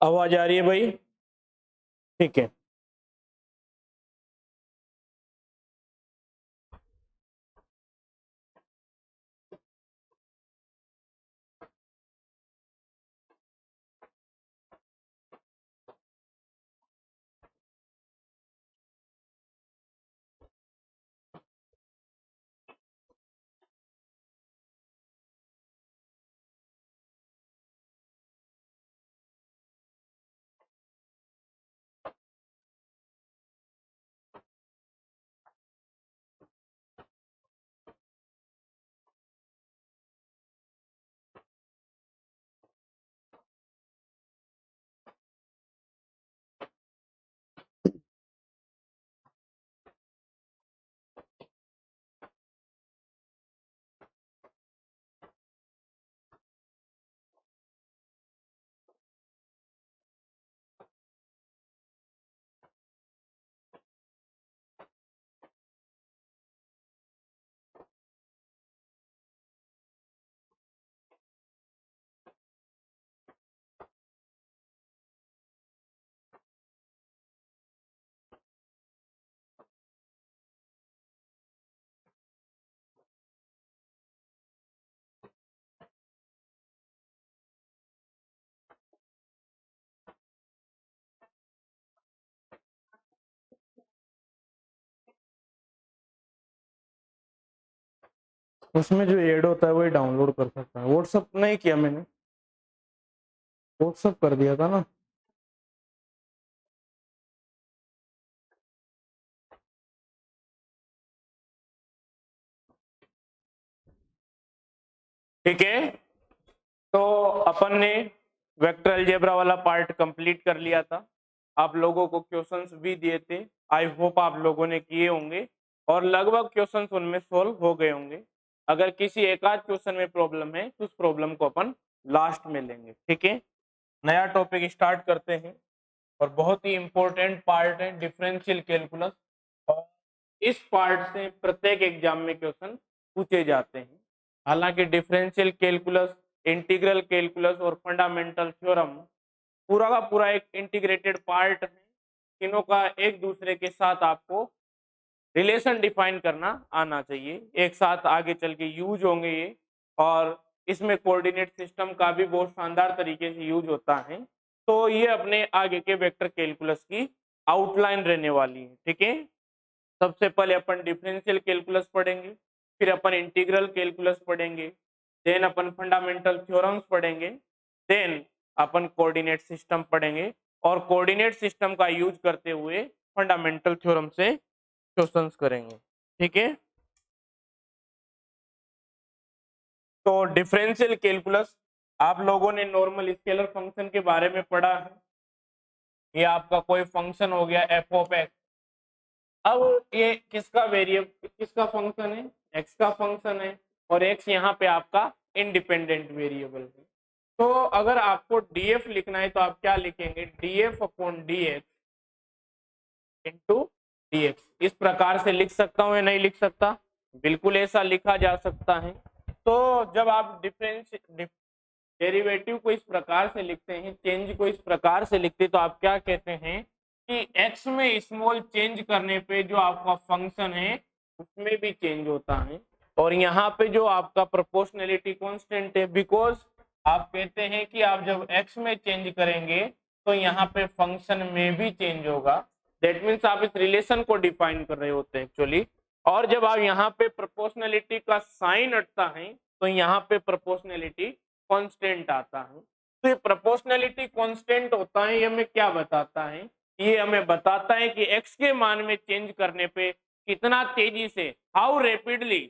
आवाज आ रही है भाई? ठीक है। उसमें जो ऐड होता है वही डाउनलोड कर सकता है। व्हाट्सअप नहीं किया मैंने, व्हाट्सअप कर दिया था ना। ठीक है, तो अपन ने वेक्टर अलजेब्रा वाला पार्ट कंप्लीट कर लिया था। आप लोगों को क्वेश्चंस भी दिए थे, आई होप आप लोगों ने किए होंगे और लगभग क्वेश्चंस उनमें सोल्व हो गए होंगे। अगर किसी एक आध क्वेश्चन में प्रॉब्लम है तो उस प्रॉब्लम को अपन लास्ट में लेंगे। ठीक है, नया टॉपिक स्टार्ट करते हैं और बहुत ही इंपॉर्टेंट पार्ट है डिफरेंशियल कैलकुलस। और इस पार्ट से प्रत्येक एग्जाम में क्वेश्चन पूछे जाते हैं। हालांकि डिफरेंशियल कैलकुलस, इंटीग्रल कैलकुलस और फंडामेंटल थ्योरम पूरा का पूरा एक इंटीग्रेटेड पार्ट है। तीनों का एक दूसरे के साथ आपको रिलेशन डिफाइन करना आना चाहिए, एक साथ आगे चल के यूज होंगे ये। और इसमें कोऑर्डिनेट सिस्टम का भी बहुत शानदार तरीके से यूज होता है। तो ये अपने आगे के वेक्टर कैलकुलस की आउटलाइन रहने वाली है। ठीक है, सबसे पहले अपन डिफरेंशियल कैलकुलस पढ़ेंगे, फिर अपन इंटीग्रल कैलकुलस पढ़ेंगे, देन अपन फंडामेंटल थ्योरम्स पढ़ेंगे, देन अपन कोऑर्डिनेट सिस्टम पढ़ेंगे और कोऑर्डिनेट सिस्टम का यूज करते हुए फंडामेंटल थ्योरम से क्वेश्चंस करेंगे। ठीक है, तो डिफरेंशियल कैलकुलस आप लोगों ने नॉर्मल स्केलर फंक्शन के बारे में पढ़ा है। ये आपका कोई फंक्शन हो गया एफ ऑफ एक्स। अब ये किसका वेरिएबल, किसका फंक्शन है? एक्स का फंक्शन है और एक्स यहाँ पे आपका इंडिपेंडेंट वेरिएबल है। तो अगर आपको डीएफ लिखना है तो आप क्या लिखेंगे? Df upon dx into dx. इस प्रकार से लिख सकता हूँ या नहीं लिख सकता? बिल्कुल ऐसा लिखा जा सकता है। तो जब आप डेरिवेटिव को इस प्रकार से लिखते हैं, चेंज को इस प्रकार से लिखते हैं, तो आप क्या कहते हैं कि एक्स में स्मॉल चेंज करने पे जो आपका फंक्शन है उसमें भी चेंज होता है। और यहाँ पे जो आपका प्रोपोर्शनैलिटी कांस्टेंट है, बिकॉज आप कहते हैं कि आप जब एक्स में चेंज करेंगे तो यहाँ पे फंक्शन में भी चेंज होगा। दैट मीन्स आप इस रिलेशन को डिफाइन कर रहे होते हैं एक्चुअली। और जब आप यहाँ पे प्रोपोर्शनैलिटी का साइन हटता है तो यहाँ पे प्रोपोर्शनैलिटी कांस्टेंट आता है। तो ये प्रोपोर्शनैलिटी कांस्टेंट होता है, ये हमें क्या बताता है? ये हमें बताता है कि x के मान में चेंज करने पे कितना तेजी से, how rapidly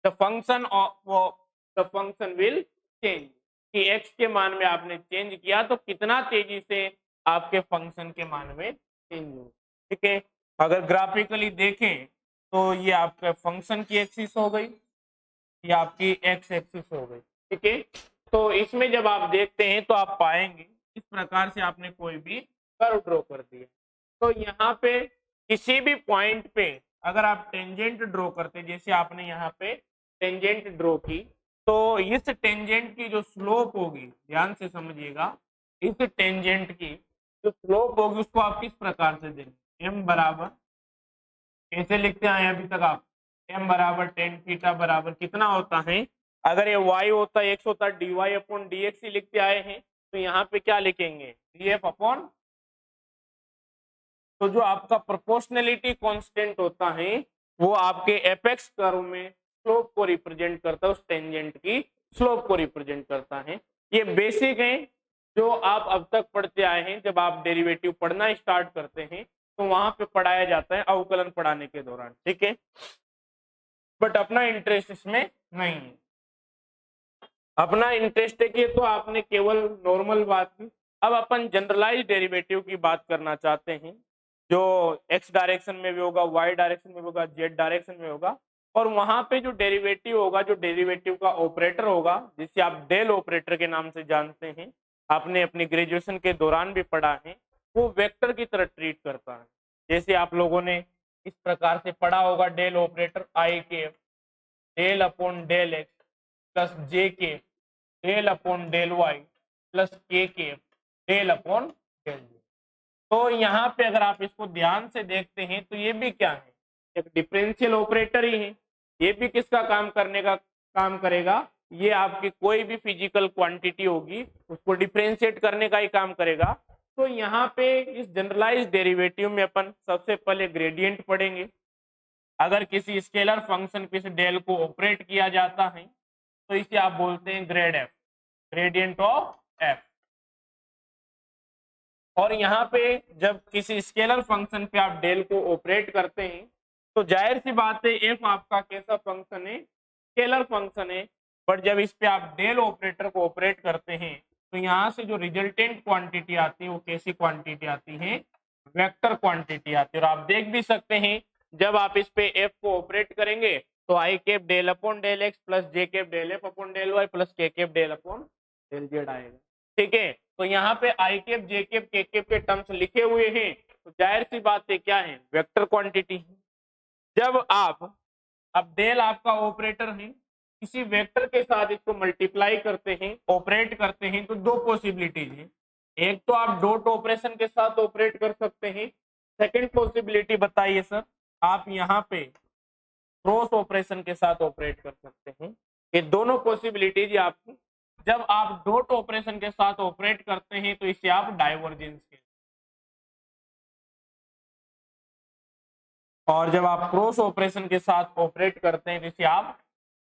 the function of the function will change, कि x के मान में आपने चेंज किया तो कितना तेजी से आपके फंक्शन के मान में चेंज हो। ठीक है, अगर ग्राफिकली देखें तो ये आपका फंक्शन की एक्सिस हो गई, ये आपकी एक्स एक्सिस हो गई। ठीक है, तो इसमें जब आप देखते हैं तो आप पाएंगे इस प्रकार से आपने कोई भी कर्व ड्रॉ कर दिया। तो यहाँ पे किसी भी पॉइंट पे अगर आप टेंजेंट ड्रॉ करते, जैसे आपने यहाँ पे टेंजेंट ड्रॉ की, तो इस टेंजेंट की जो स्लोप होगी, ध्यान से समझिएगा, इस टेंजेंट की जो स्लोप होगी उसको आप किस प्रकार से देंगे, एम बराबर कैसे लिखते आए अभी तक आप, एम बराबर टेन थीटा बराबर कितना होता है, अगर ये y होता x होता dy अपॉन dx ही लिखते आए हैं तो यहाँ पे क्या लिखेंगे df अपॉन, तो जो आपका प्रोपोर्शनलिटी कांस्टेंट होता है वो आपके एपेक्स कर्व में स्लोप को रिप्रेजेंट करता है, उस टेंजेंट की स्लोप को रिप्रेजेंट करता है। ये बेसिक है जो आप अब तक पढ़ते आए हैं, जब आप डेरिवेटिव पढ़ना स्टार्ट करते हैं तो वहां पे पढ़ाया जाता है अवकलन पढ़ाने के दौरान, ठीक है, बट अपना इंटरेस्ट इसमें नहीं है। अपना इंटरेस्ट है कि तो आपने केवल नॉर्मल बात की। अब अपन जनरलाइज डेरिवेटिव की बात करना चाहते हैं जो एक्स डायरेक्शन में भी होगा, वाई डायरेक्शन में होगा, जेड डायरेक्शन में होगा, और वहां पे जो डेरिवेटिव होगा, जो डेरिवेटिव का ऑपरेटर होगा जिसे आप डेल ऑपरेटर के नाम से जानते हैं, आपने अपनी ग्रेजुएशन के दौरान भी पढ़ा है, वो वेक्टर की तरह ट्रीट करता है। जैसे आप लोगों ने इस प्रकार से पढ़ा होगा डेल ऑपरेटर आई के del upon del x plus J के del upon del Y plus के डेल अपॉन डेल जी। तो यहाँ पे अगर आप इसको ध्यान से देखते हैं तो ये भी क्या है, एक डिफरेंशियल ऑपरेटर ही है। ये भी किसका काम करने का काम करेगा, ये आपकी कोई भी फिजिकल क्वांटिटी होगी उसको डिफरेंशिएट करने का ही काम करेगा। तो यहाँ पे इस जनरलाइज डेरिवेटिव में अपन सबसे पहले ग्रेडियंट पढ़ेंगे। अगर किसी स्केलर फंक्शन पे से डेल को ऑपरेट किया जाता है तो इसे आप बोलते हैं grade F, gradient of F. और यहाँ पे जब किसी स्केलर फंक्शन पे आप डेल को ऑपरेट करते हैं तो जाहिर सी बात है एफ आपका कैसा फंक्शन है, स्केलर फंक्शन है, बट जब इस पे आप डेल ऑपरेटर को ऑपरेट करते हैं तो यहाँ से जो रिजल्टेंट क्वांटिटी आती है वो कैसी क्वांटिटी आती है, वेक्टर क्वांटिटी आती है। और आप देख भी सकते हैं जब आप इस पे एफ को ऑपरेट करेंगे तो आई cap del upon del x plus जे cap del F upon del Y plus के cap del upon del Z आएगा, ठीक है। तो यहाँ पे I cap J cap K cap के टर्म्स लिखे हुए हैं तो जाहिर सी बात है क्या है, वेक्टर क्वांटिटी। जब आप अब डेल आपका ऑपरेटर है, किसी वेक्टर के साथ इसको मल्टीप्लाई करते हैं, ऑपरेट करते हैं, तो दो पॉसिबिलिटीज है। एक तो आप डॉट ऑपरेशन के साथ ऑपरेट कर सकते हैं, सेकंड पॉसिबिलिटी बताइए सर, आप यहाँ पे क्रॉस ऑपरेशन के साथ ऑपरेट कर सकते हैं। ये दोनों पॉसिबिलिटीज आपकी, जब आप डॉट ऑपरेशन के साथ ऑपरेट करते हैं तो इसे आप डाइवर्जेंस कहते हैं, और जब आप क्रॉस ऑपरेशन के साथ ऑपरेट करते हैं तो इसे आप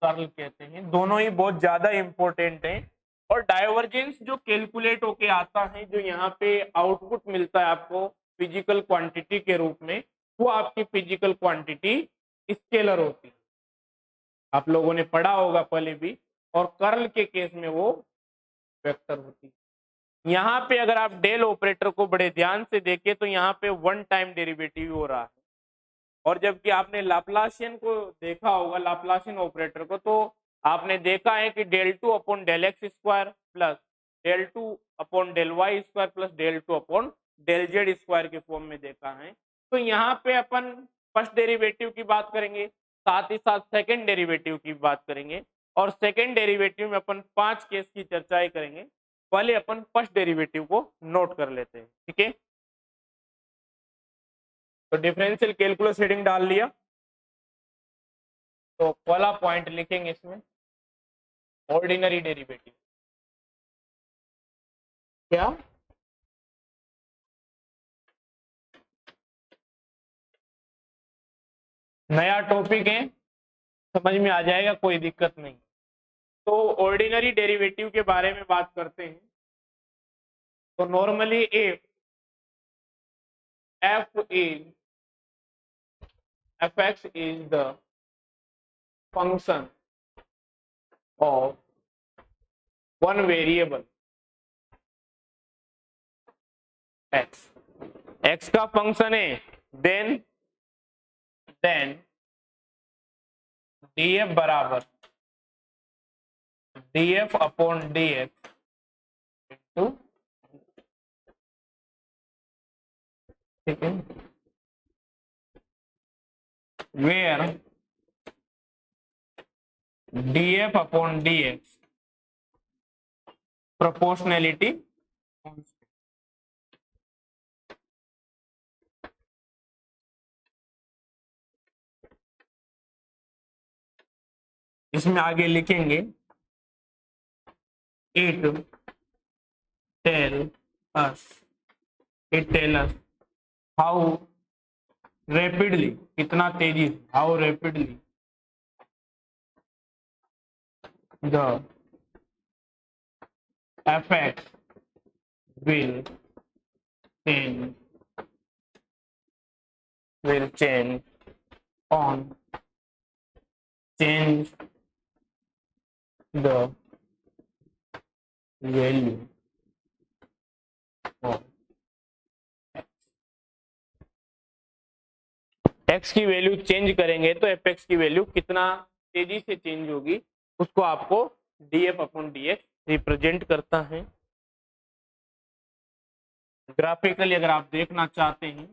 कर्ल कहते हैं। दोनों ही बहुत ज्यादा इंपॉर्टेंट हैं। और डाइवर्जेंस जो कैलकुलेट होके आता है, जो यहाँ पे आउटपुट मिलता है आपको फिजिकल क्वांटिटी के रूप में, वो आपकी फिजिकल क्वांटिटी स्केलर होती है, आप लोगों ने पढ़ा होगा पहले भी। और कर्ल के केस में वो वेक्टर होती है। यहाँ पे अगर आप डेल ऑपरेटर को बड़े ध्यान से देखें तो यहाँ पे वन टाइम डेरिवेटिव हो रहा है, और जबकि आपने लाप्लासियन को देखा होगा, लाप्लासियन ऑपरेटर को, तो आपने देखा है कि del two upon del x square plus del two upon del y square plus del two upon del z square के फॉर्म में देखा है। तो यहाँ पे अपन फर्स्ट डेरिवेटिव की बात करेंगे, साथ ही साथ सेकंड डेरिवेटिव की बात करेंगे, और सेकंड डेरिवेटिव में अपन 5 केस की चर्चा करेंगे। पहले अपन फर्स्ट डेरिवेटिव को नोट कर लेते हैं, ठीक है। तो डिफरेंशियल कैलकुलस हेडिंग डाल लिया, तो पहला पॉइंट लिखेंगे इसमें ऑर्डिनरी डेरिवेटिव। क्या नया टॉपिक है, समझ में आ जाएगा, कोई दिक्कत नहीं। तो ऑर्डिनरी डेरिवेटिव के बारे में बात करते हैं। तो normally f x is the function of one variable x, x का फंक्शन है, देन df बराबर df अपॉन dx इंटू, ठीक है, where df upon dx proportionality इसमें आगे लिखेंगे it tell us, it tell us how rapidly, कितना तेजी, how rapidly the effects will change, will change on change the value of x की value change करेंगे तो fx की वैल्यू कितना तेजी से चेंज होगी, उसको आपको df अपॉन dx रिप्रेजेंट करता है। ग्राफिकली अगर आप देखना चाहते हैं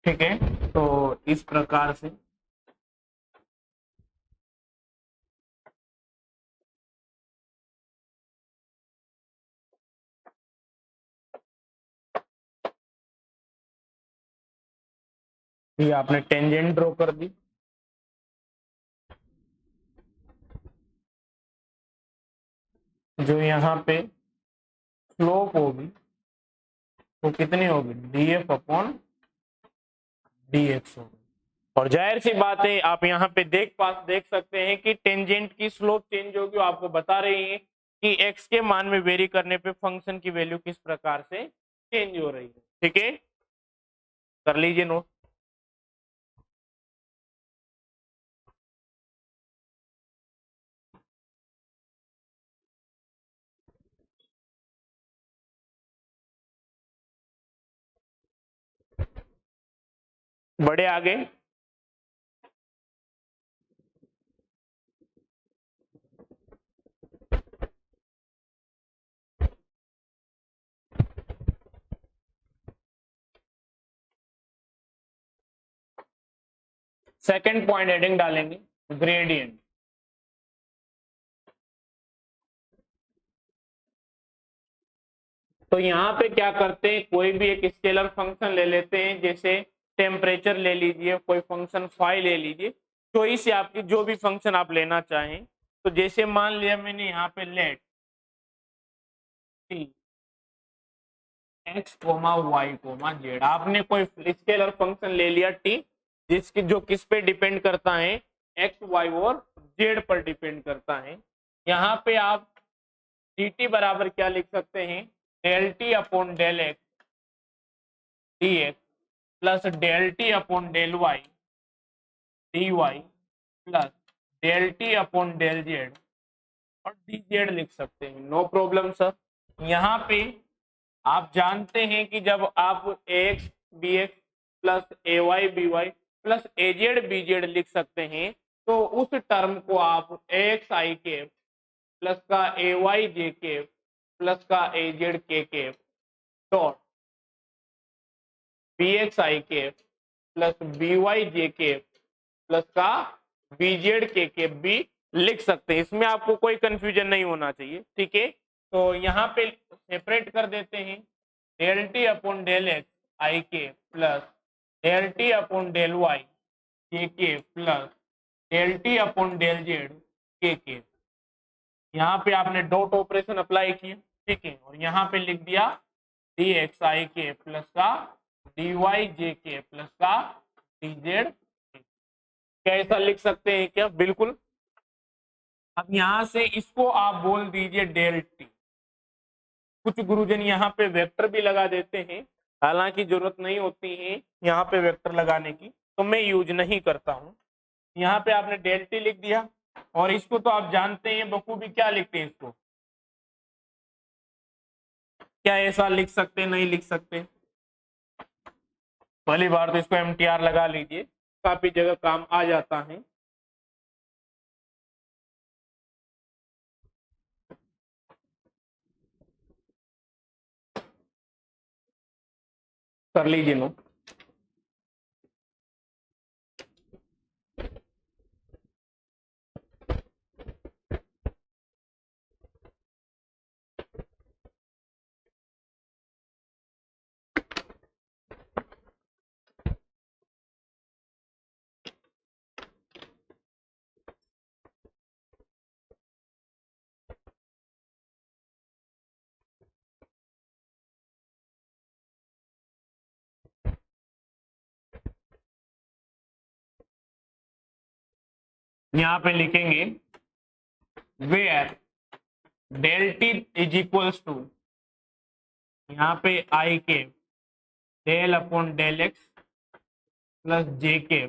ठीक है, तो इस प्रकार से ये आपने टेंजेंट ड्रॉ कर दी, जो यहाँ पे स्लोप होगी वो कितनी होगी, df अपॉन dx होगी। और जाहिर सी बात है आप यहाँ पे देख सकते हैं कि टेंजेंट की स्लोप चेंज होगी, आपको बता रही है कि x के मान में वेरी करने पे फंक्शन की वैल्यू किस प्रकार से चेंज हो रही है। ठीक है, कर लीजिए नोट। बढ़े आगे। सेकंड पॉइंट हेडिंग डालेंगे ग्रेडियंट। तो यहाँ पे क्या करते हैं, कोई भी एक स्केलर फंक्शन ले लेते हैं, जैसे टेम्परेचर ले लीजिए, कोई फंक्शन फाई ले लीजिए, चॉइस है आपकी, जो भी फंक्शन आप लेना चाहें। तो जैसे मान लिया मैंने यहाँ पे let t x comma y comma z, आपने कोई स्केलर फंक्शन ले लिया टी, जिसकी जो किस पे डिपेंड करता है, एक्स वाई और जेड पर डिपेंड करता है। यहाँ पे आप डी टी बराबर क्या लिख सकते हैं, del T upon del x d x plus del T upon del y d y plus del T upon del z और डी जेड लिख सकते हैं, नो प्रॉब्लम सर। यहाँ पे आप जानते हैं कि जब आप एक्स बी एक्स प्लस ए वाई बी वाई प्लस ए जेड बी जेड लिख सकते हैं, तो उस टर्म को आप एक्स आई के प्लस का ए वाई जे के प्लस का ए जेड के डॉट बी एक्स आई के plus B Y j cap plus का बी जेड के भी लिख सकते हैं। इसमें आपको कोई कंफ्यूजन नहीं होना चाहिए। ठीक है, तो यहाँ पे सेपरेट कर देते हैं, del T upon del X आई के plus del T upon del Y के plus del T upon del Z के। यहाँ पे आपने डॉट ऑपरेशन अप्लाई किया, ठीक है, और यहाँ पे लिख दिया डी एक्स आई के प्लस का D Y j cap plus का डी जेड। क्या ऐसा लिख सकते हैं क्या, बिल्कुल। अब यहाँ से इसको आप बोल दीजिए डेल टी। कुछ गुरुजन यहाँ पे वेक्टर भी लगा देते हैं, हालांकि जरूरत नहीं होती है यहाँ पे वेक्टर लगाने की, तो मैं यूज नहीं करता हूँ। यहाँ पे आपने डेल टी लिख दिया, और इसको तो आप जानते हैं बखूबी, क्या लिखते हैं इसको, क्या ऐसा लिख सकते, नहीं लिख सकते। पहली बार तो इसको एमटीआर लगा लीजिए, काफी जगह काम आ जाता है। कर लीजिए नो। यहां पे लिखेंगे where del T is equals to, यहाँ पे आई के del upon del x plus J के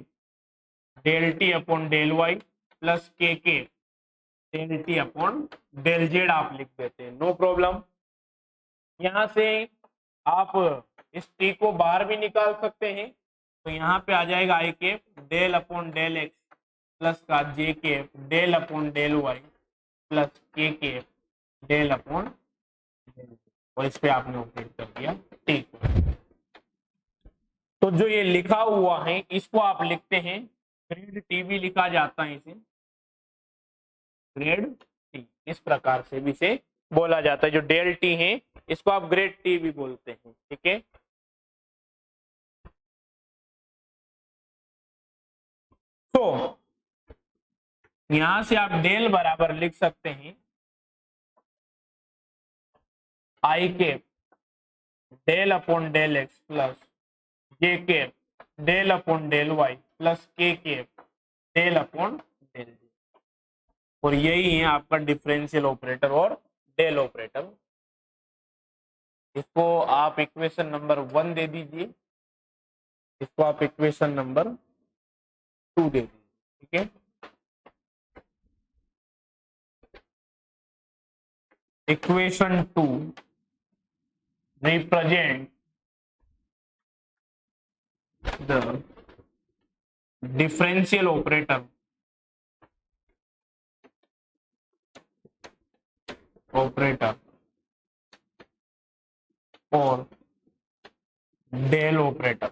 del T upon del Y plus के del T upon del Z आप लिख देते हैं, नो प्रॉब्लम। यहां से आप इस टी को बाहर भी निकाल सकते हैं, तो यहाँ पे आ जाएगा आई के del upon del x plus का जे के del upon del Y plus के डेल अपॉन डेल, और इस पे आपने ऑपरेट कर दिया टी को। तो जो ये लिखा हुआ है इसको आप लिखते हैं ग्रेड टी भी लिखा जाता है, इसे ग्रेड टी इस प्रकार से भी इसे बोला जाता है। जो डेल टी है इसको आप ग्रेड टी भी बोलते हैं, ठीक है। तो यहां से आप डेल बराबर लिख सकते हैं आई के del upon del x plus J के del upon del Y plus के डेल अपॉन डेल जी, और यही है आपका डिफरेंशियल ऑपरेटर और डेल ऑपरेटर। इसको आप इक्वेशन नंबर 1 दे दीजिए, इसको आप इक्वेशन नंबर 2 दे दीजिए, ठीक है। Equation 2 represent the differential operator और del operator.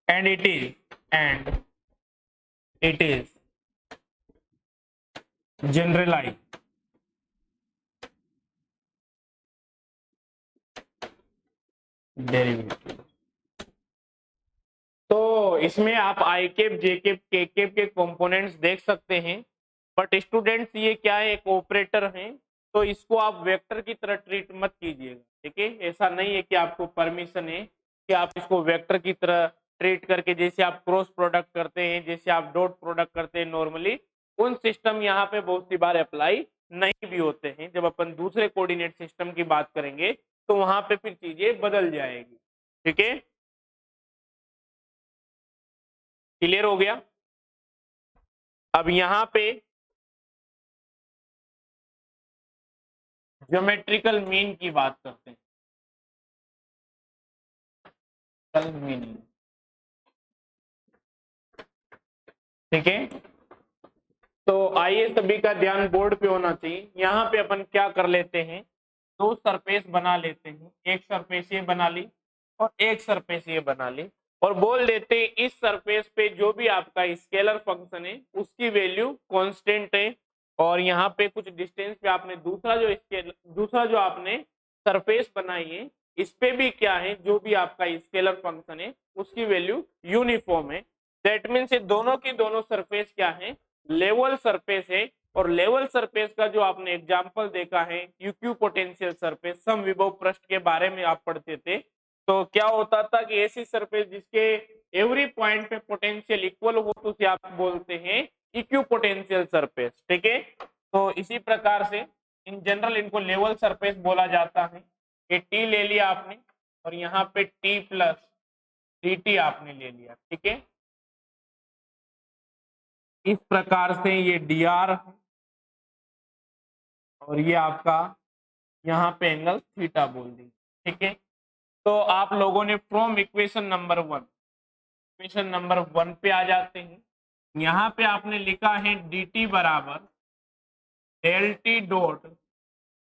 and it is generalized derivative. तो इसमें आप i cap j cap k cap के कंपोनेंट्स देख सकते हैं, बट स्टूडेंट्स ये क्या है, एक ऑपरेटर है, तो इसको आप वेक्टर की तरह ट्रीट मत कीजिएगा, ठीक है। ऐसा नहीं है कि आपको परमिशन है कि आप इसको वेक्टर की तरह ट्रीट करके, जैसे आप क्रॉस प्रोडक्ट करते हैं, जैसे आप डॉट प्रोडक्ट करते हैं नॉर्मली, उन सिस्टम यहाँ पे बहुत सी बार अप्लाई नहीं भी होते हैं। जब अपन दूसरे कोऑर्डिनेट सिस्टम की बात करेंगे तो वहां पे फिर चीजें बदल जाएगी, ठीक है। क्लियर हो गया। अब यहाँ पे ज्योमेट्रिकल मीन की बात करते हैं, मीन, ठीक है। तो आइए सभी का ध्यान बोर्ड पे होना चाहिए। यहाँ पे अपन क्या कर लेते हैं, दो सरफेस बना लेते हैं, एक सरफेस ये बना ली और एक सरफेस ये बना ली, और बोल देते हैं इस सरफेस पे जो भी आपका स्केलर फंक्शन है उसकी वैल्यू कांस्टेंट है, और यहाँ पे कुछ डिस्टेंस पे आपने दूसरा जो आपने सरफेस बनाई है इस पे भी क्या है, जो भी आपका स्केलर फंक्शन है उसकी वैल्यू यूनिफॉर्म है। दैट मीन्स ये दोनों की दोनों सरफेस क्या है, लेवल सरफेस है। और लेवल सरफेस का जो आपने एग्जांपल देखा है इक्यू पोटेंशियल सरफेस, समविभव पृष्ठ के बारे में आप पढ़ते थे, तो क्या होता था कि ऐसी सरफेस जिसके एवरी पॉइंट पे पोटेंशियल इक्वल हो तो उसे आप बोलते हैं इक्यू पोटेंशियल सरफेस, ठीक है। तो इसी प्रकार से इन जनरल इनको लेवल सरफेस बोला जाता है। ये टी ले लिया आपने और यहाँ पे टी प्लस डी टी आपने ले लिया, ठीक है। इस प्रकार से ये डी आर और ये आपका यहाँ पे एंगल थीटा बोल दी, ठीक है। तो आप लोगों ने फ्रॉम इक्वेशन नंबर 1 पे आ जाते हैं। यहाँ पे आपने लिखा है डी टी बराबर del t dot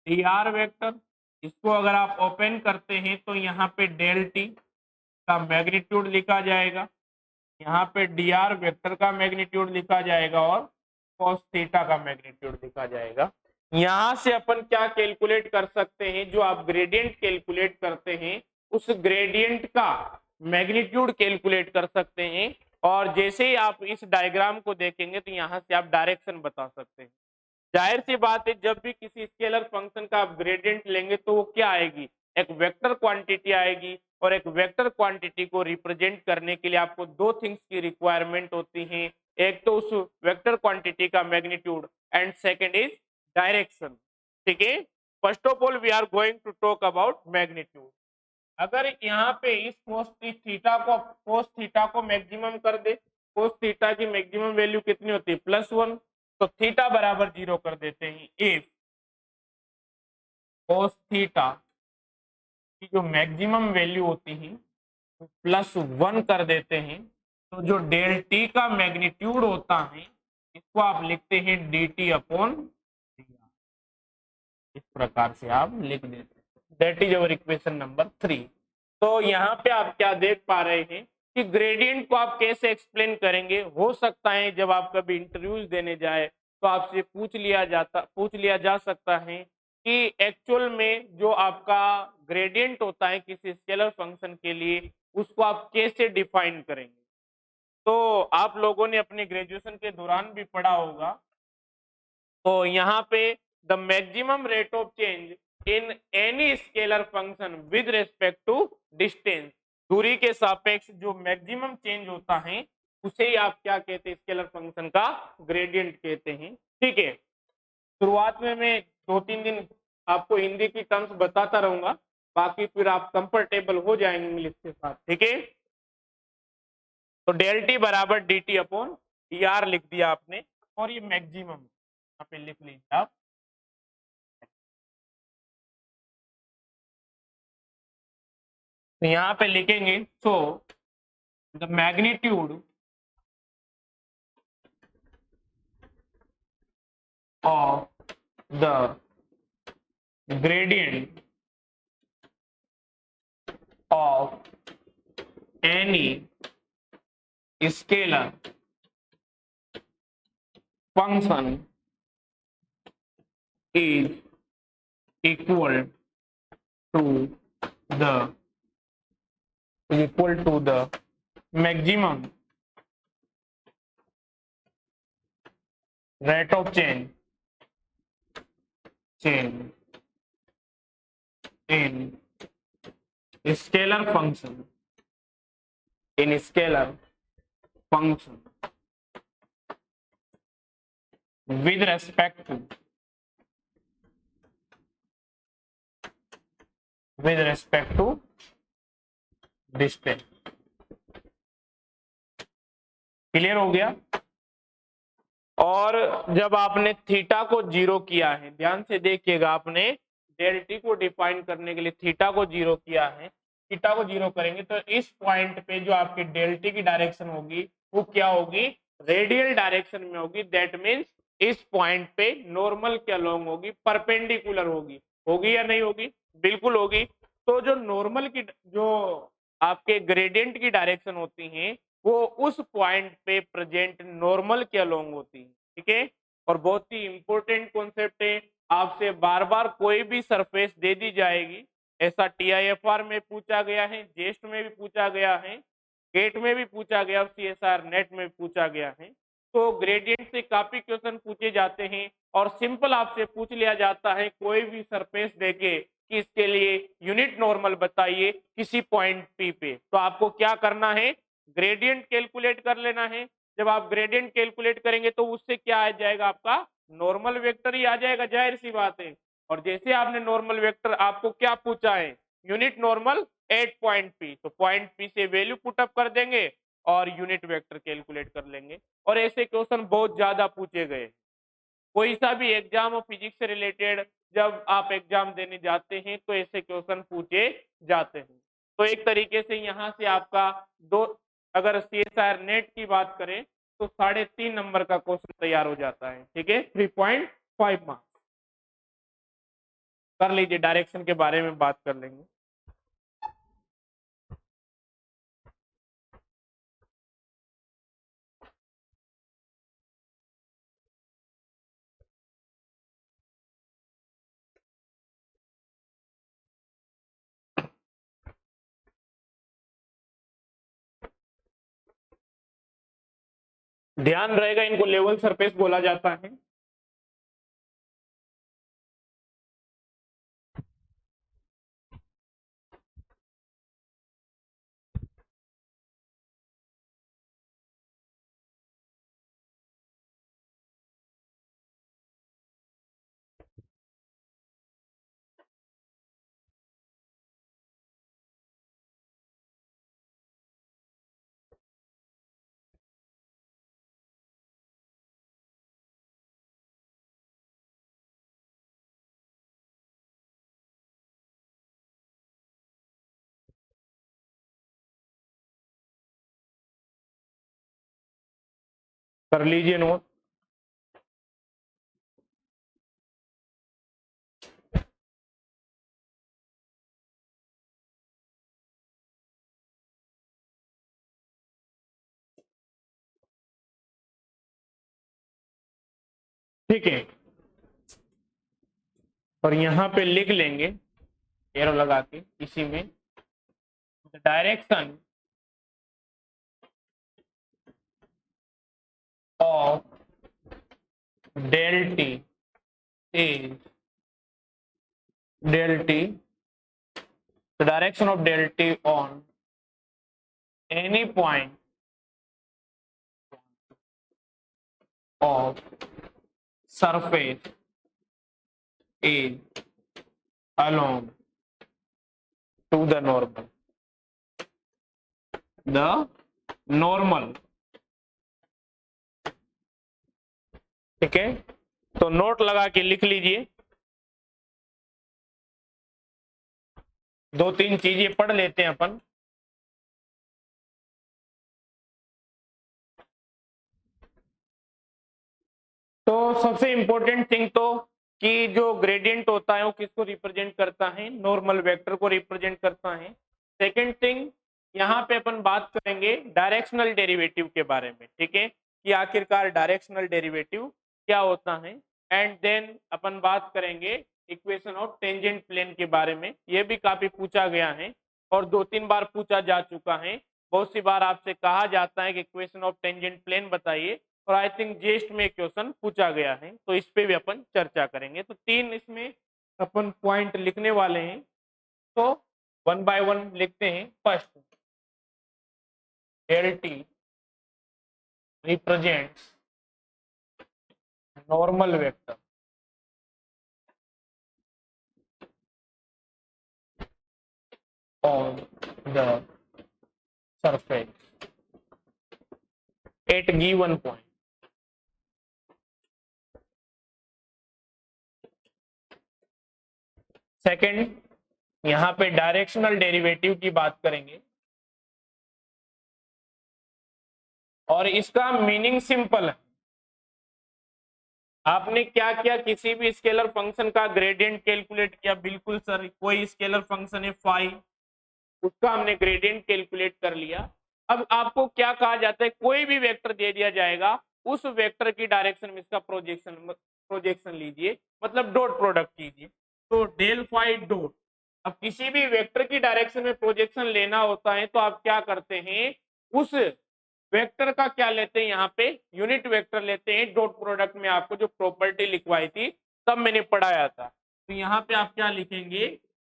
d r vector. इसको अगर आप ओपन करते हैं तो यहाँ पे डेल टी का मैग्नीट्यूड लिखा जाएगा, यहाँ पे डी आर वेक्टर का मैग्नीट्यूड लिखा जाएगा और cos थीटा का मैग्नीट्यूड लिखा जाएगा। यहाँ से अपन क्या कैलकुलेट कर सकते हैं, जो आप ग्रेडियंट कैलकुलेट करते हैं उस ग्रेडियंट का मैग्नीट्यूड कैलकुलेट कर सकते हैं। और जैसे ही आप इस डायग्राम को देखेंगे तो यहाँ से आप डायरेक्शन बता सकते हैं। जाहिर सी बात है, जब भी किसी स्केलर फंक्शन का आप ग्रेडियंट लेंगे तो वो क्या आएगी, एक वेक्टर क्वांटिटी आएगी, और एक वेक्टर क्वांटिटी को रिप्रेजेंट करने के लिए आपको दो थिंग्स की रिक्वायरमेंट होती है, एक तो उस वेक्टर क्वांटिटी का magnitude and second is direction. ठीक है, first of all we are going to talk about magnitude. अगर यहाँ पे इस कोस थीटा को मैक्सिमम कर दे, कोस थीटा की मैक्सिमम वैल्यू कितनी होती है +1, तो थीटा बराबर 0 कर देते हैं। इफ कोस थीटा की जो मैक्सिमम वैल्यू होती है +1 कर देते हैं, तो जो डेल टी का मैग्नीट्यूड होता है इसको आप लिखते हैं dt अपॉन, इस प्रकार से आप लिख देते हैं। That is our equation number 3। तो यहाँ पे आप क्या देख पा रहे हैं कि ग्रेडियंट को आप कैसे एक्सप्लेन करेंगे। हो सकता है जब आप कभी इंटरव्यूज देने जाए तो आपसे पूछ लिया जा सकता है कि एक्चुअल में जो आपका ग्रेडियंट होता है किसी स्केलर फंक्शन के लिए उसको आप कैसे डिफाइन करेंगे। तो आप लोगों ने अपने ग्रेजुएशन के दौरान भी पढ़ा होगा। तो यहाँ पे the maximum rate of change in any scalar function with respect to distance, दूरी के सापेक्ष जो मैक्सिमम चेंज होता है उसे ही आप क्या कहते हैं, स्केलर फंक्शन का ग्रेडियंट कहते हैं। ठीक है, शुरुआत में मैं 2-3 दिन आपको हिंदी की टर्म्स बताता रहूंगा, बाकी फिर आप कंफर्टेबल हो जाएंगे इंग्लिश के साथ। ठीक है, तो डेल टी बराबर D T upon D R लिख दिया आपने, और ये मैक्सिमम यहाँ पे लिख लीजिए आप। तो यहाँ पे लिखेंगे so the magnitude of the gradient of any scalar function is equal to the maximum rate of change in scalar function with respect to distance। Clear हो गया। और जब आपने थीटा को 0 किया है, ध्यान से देखिएगा, आपने डेल टी को डिफाइन करने के लिए थीटा को 0 किया है, थीटा को 0 करेंगे तो इस पॉइंट पे जो आपकी डेल टी की डायरेक्शन होगी वो क्या होगी, रेडियल डायरेक्शन में होगी। दैट मीन्स इस पॉइंट पे नॉर्मल के अलोंग होगी, परपेंडिकुलर होगी। होगी या नहीं होगी, बिल्कुल होगी। तो जो नॉर्मल की जो आपके ग्रेडियंट की डायरेक्शन होती है वो उस पॉइंट पे प्रेजेंट नॉर्मल के अलोंग होती है। ठीक है, और बहुत ही इंपॉर्टेंट कॉन्सेप्ट है, आपसे बार बार कोई भी सरफेस दे दी जाएगी, ऐसा टीआईएफआर में पूछा गया है, जेस्ट में भी पूछा गया है, गेट में भी पूछा गया, सीएसआर नेट में भी पूछा गया है। तो ग्रेडियंट से काफी क्वेश्चन पूछे जाते हैं और सिंपल आपसे पूछ लिया जाता है कोई भी सरफेस देके कि इसके लिए यूनिट नॉर्मल बताइए किसी पॉइंट पी पे, तो आपको क्या करना है, ग्रेडियंट कैलकुलेट कर लेना है। जब आप ग्रेडियंट कैलकुलेट करेंगे तो उससे क्या आ जाएगा, आपका नॉर्मल वेक्टर ही आ जाएगा, जाहिर सी बात है। और जैसे आपने नॉर्मल वेक्टर, आपको क्या पूछा है, unit normal at point P, तो पॉइंट पी से वैल्यू पुटअप कर देंगे और यूनिट वेक्टर कैलकुलेट कर लेंगे। और ऐसे क्वेश्चन बहुत ज्यादा पूछे गए। कोई सा भी एग्जाम और फिजिक्स से रिलेटेड जब आप एग्जाम देने जाते हैं तो ऐसे क्वेश्चन पूछे जाते हैं। तो एक तरीके से यहाँ से आपका दो, अगर सीएसआर नेट की बात करें तो 3.5 नंबर का क्वेश्चन तैयार हो जाता है। ठीक है, 3.5 मार्क्स। कर लीजिए, डायरेक्शन के बारे में बात कर लेंगे। ध्यान रहेगा, इनको लेवल सरफेस बोला जाता है। कर लीजिए नोट। ठीक है, और यहां पे लिख लेंगे एरो लगा के इसी में, direction of del t is del t, the direction of del t on any point of surface is along to the normal। ठीक है, तो नोट लगा के लिख लीजिए। दो तीन चीजें पढ़ लेते हैं अपन। तो सबसे इंपॉर्टेंट थिंग तो कि जो ग्रेडियंट होता है वो किसको रिप्रेजेंट करता है, नॉर्मल वेक्टर को रिप्रेजेंट करता है। सेकंड थिंग, यहाँ पे अपन बात करेंगे डायरेक्शनल डेरिवेटिव के बारे में, ठीक है, कि आखिरकार डायरेक्शनल डेरिवेटिव क्या होता है। एंड देन अपन बात करेंगे इक्वेशन ऑफ टेंजेंट प्लेन के बारे में, ये भी काफी पूछा गया है और दो तीन बार पूछा जा चुका है। बहुत सी बार आपसे कहा जाता है कि इक्वेशन ऑफ टेंजेंट प्लेन बताइए, और आई थिंक जेस्ट में क्वेश्चन पूछा गया है, तो इस पे भी अपन चर्चा करेंगे। तो तीन इसमें अपन पॉइंट लिखने वाले हैं, तो वन बाय वन लिखते हैं। First, del t represents normal vector on the surface at given point। Second, यहां पे डायरेक्शनल डेरिवेटिव की बात करेंगे और इसका मीनिंग सिंपल है। आपने क्या किया, किसी भी स्केलर फंक्शन का ग्रेडियंट कैलकुलेट किया, बिल्कुल सर, कोई स्केलर फंक्शन है फाई, उसका हमने ग्रेडियंट कैलकुलेट कर लिया। अब आपको क्या कहा जाता है, कोई भी वेक्टर दे दिया जाएगा, उस वेक्टर की डायरेक्शन में इसका प्रोजेक्शन लीजिए, मतलब डॉट प्रोडक्ट कीजिए। तो डेल फाई डॉट, अब किसी भी वेक्टर की डायरेक्शन में प्रोजेक्शन लेना होता है तो आप क्या करते हैं, उस वेक्टर का क्या लेते हैं, यहाँ पे यूनिट वेक्टर लेते हैं। डॉट प्रोडक्ट में आपको जो प्रॉपर्टी लिखवाई थी तब मैंने पढ़ाया था। तो यहाँ पे आप क्या लिखेंगे,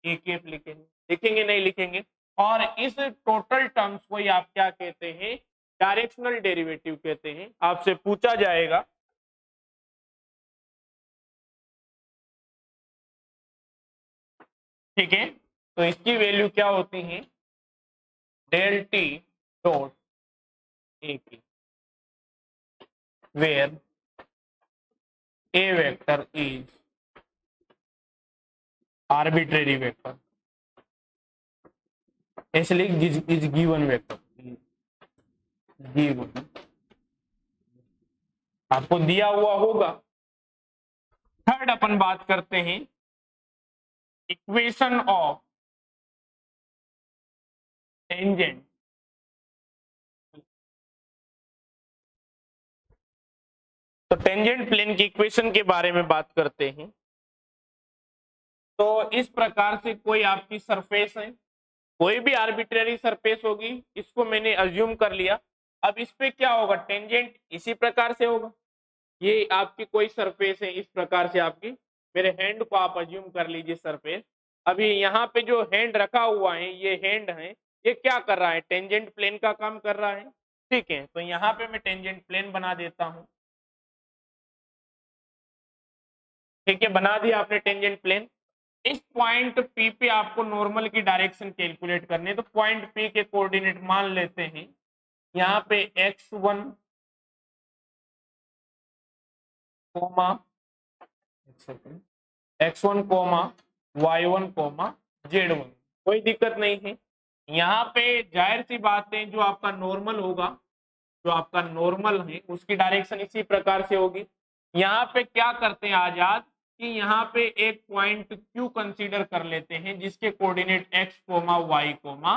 एक लिखेंगे, लिखेंगे नहीं लिखेंगे। और इस टोटल टर्म्स को ही आप क्या कहते हैं, डायरेक्शनल डेरिवेटिव कहते हैं। आपसे पूछा जाएगा ठीक है, तो इसकी वैल्यू क्या होती है, डेल टी डॉट ए की, where a vector is arbitrary vector, इसलिए इज गिवन वेक्टर, गिवन आपको दिया हुआ होगा। थर्ड अपन बात करते हैं इक्वेशन ऑफ टेंजेंट। तो टेंजेंट प्लेन की इक्वेशन के बारे में बात करते हैं। तो इस प्रकार से कोई आपकी सरफेस है, कोई भी आर्बिट्रेरी सरफेस होगी, इसको मैंने अज्यूम कर लिया। अब इस पे क्या होगा, टेंजेंट इसी प्रकार से होगा। ये आपकी कोई सरफेस है, इस प्रकार से आपकी, मेरे हैंड को आप अज्यूम कर लीजिए सरफेस। अभी यहाँ पे जो हैंड रखा हुआ है, ये हैंड है, ये क्या कर रहा है, टेंजेंट प्लेन का काम कर रहा है। ठीक है, तो यहाँ पे मैं टेंजेंट प्लेन बना देता हूँ। ठीक है, बना दिया आपने टेंजेंट प्लेन। इस पॉइंट पी पे आपको नॉर्मल की डायरेक्शन कैलकुलेट करनी है, तो पॉइंट पी के कोऑर्डिनेट मान लेते हैं यहाँ पे x1 coma x1 coma y1 coma z1, कोई दिक्कत नहीं है। यहाँ पे जाहिर सी बात है, जो आपका नॉर्मल होगा, जो आपका नॉर्मल है उसकी डायरेक्शन इसी प्रकार से होगी। यहाँ पे क्या करते हैं आजाद कि यहाँ पे एक पॉइंट क्यू कंसीडर कर लेते हैं जिसके coordinate x comma y comma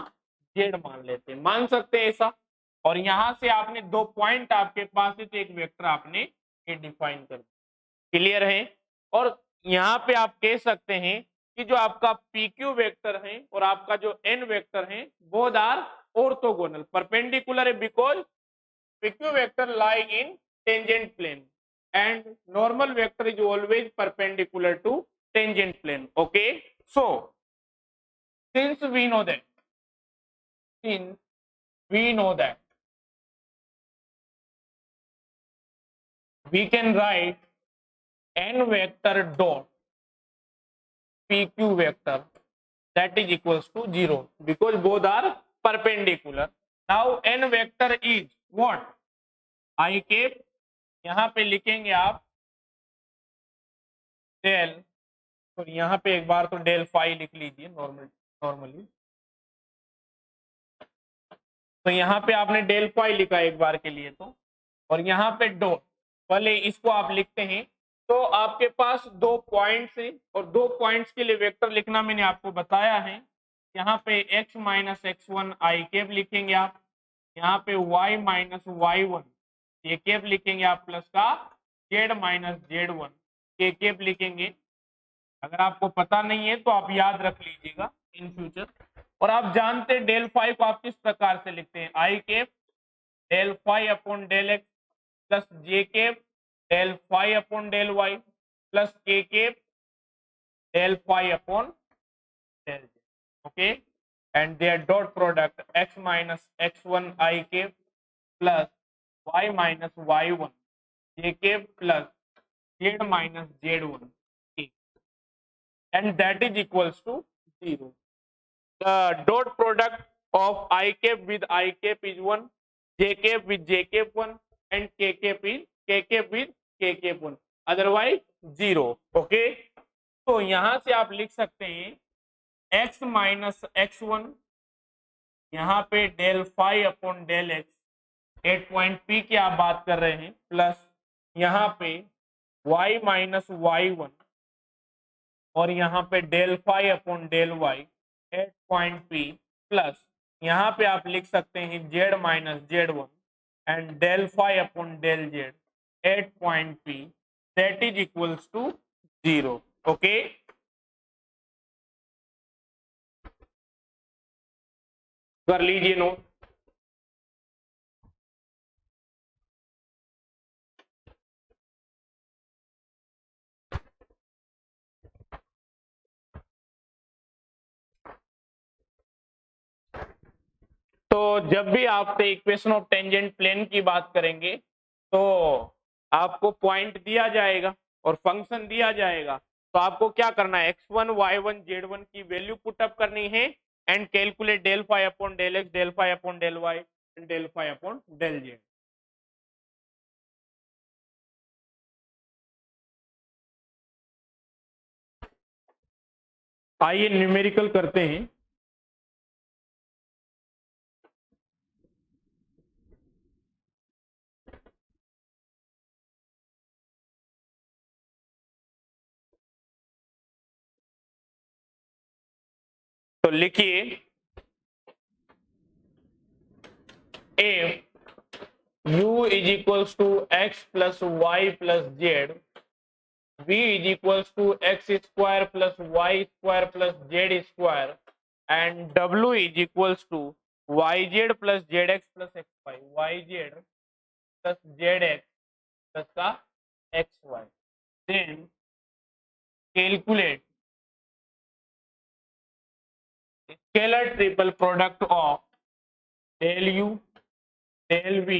z मान लेते हैं, मान सकते हैं ऐसा। और यहाँ से आपने दो पॉइंट आपके पास है तो एक वेक्टर आपने ये डिफाइन कर दिया। क्लियर है। और यहाँ पे आप कह सकते हैं कि जो आपका PQ वेक्टर है और आपका जो N वेक्टर है बोथ आर ऑर्थोगोनल परपेंडिकुलर है because PQ vector lie in tangent plane and normal vector is always perpendicular to tangent plane. Okay, so since we know that since we know that we can write n vector dot PQ vector that is equals to 0 because both are perpendicular. Now n vector is what? I cap, यहाँ पे लिखेंगे आप del, तो यहाँ पे एक बार तो del phi लिख लीजिए नॉर्मली। तो यहाँ पे आपने डेल फाई लिखा एक बार के लिए तो, और यहाँ पे डॉट, पहले इसको आप लिखते हैं तो आपके पास दो पॉइंट्स हैं और दो पॉइंट्स के लिए वेक्टर लिखना मैंने आपको बताया है। यहाँ पे x minus x1 i cap लिखेंगे आप, यहाँ पे y माइनस y1 ये कैप लिखेंगे आप, प्लस का z माइनस z1 के कैप लिखेंगे। अगर आपको पता नहीं है तो आप याद रख लीजिएगा इन फ्यूचर। और आप जानते हैं डेल फाई को आप किस प्रकार से लिखते हैं, i cap del phi upon del x plus J cap del phi upon del Y plus के cap del phi upon del z. Okay, and their dot product x minus x1 i cap plus y minus y1 j cap plus z minus z1 and that is equals to 0. The dot product of I cap with I cap is 1, J cap with J cap 1 and K cap is K cap with K cap 1, otherwise 0. Okay, तो यहां से आप लिख सकते हैं x minus x1 यहाँ पे del phi upon del x at point P की आप बात कर रहे हैं, प्लस यहाँ पे y माइनस y1 और यहाँ पे del phi upon del y at point P plus यहाँ पे आप लिख सकते हैं z minus z1 and del phi upon del z at point P that is equals to 0. Okay, कर लीजिए नोट। तो जब भी आपसे इक्वेशन ऑफ टेंजेंट प्लेन की बात करेंगे तो आपको पॉइंट दिया जाएगा और फंक्शन दिया जाएगा, तो आपको क्या करना है, x1 y1 z1 की वैल्यू पुटअप करनी है and calculate del phi upon del x del phi upon del y and del phi upon del z. आइए न्यूमेरिकल करते हैं। तो लिखिए if u is equals to x plus y plus z, v is equals to x square plus y square plus z square and w is equals to yz plus zx plus xy, yz plus zx plus का xy, then calculate scalar triple product of del u del v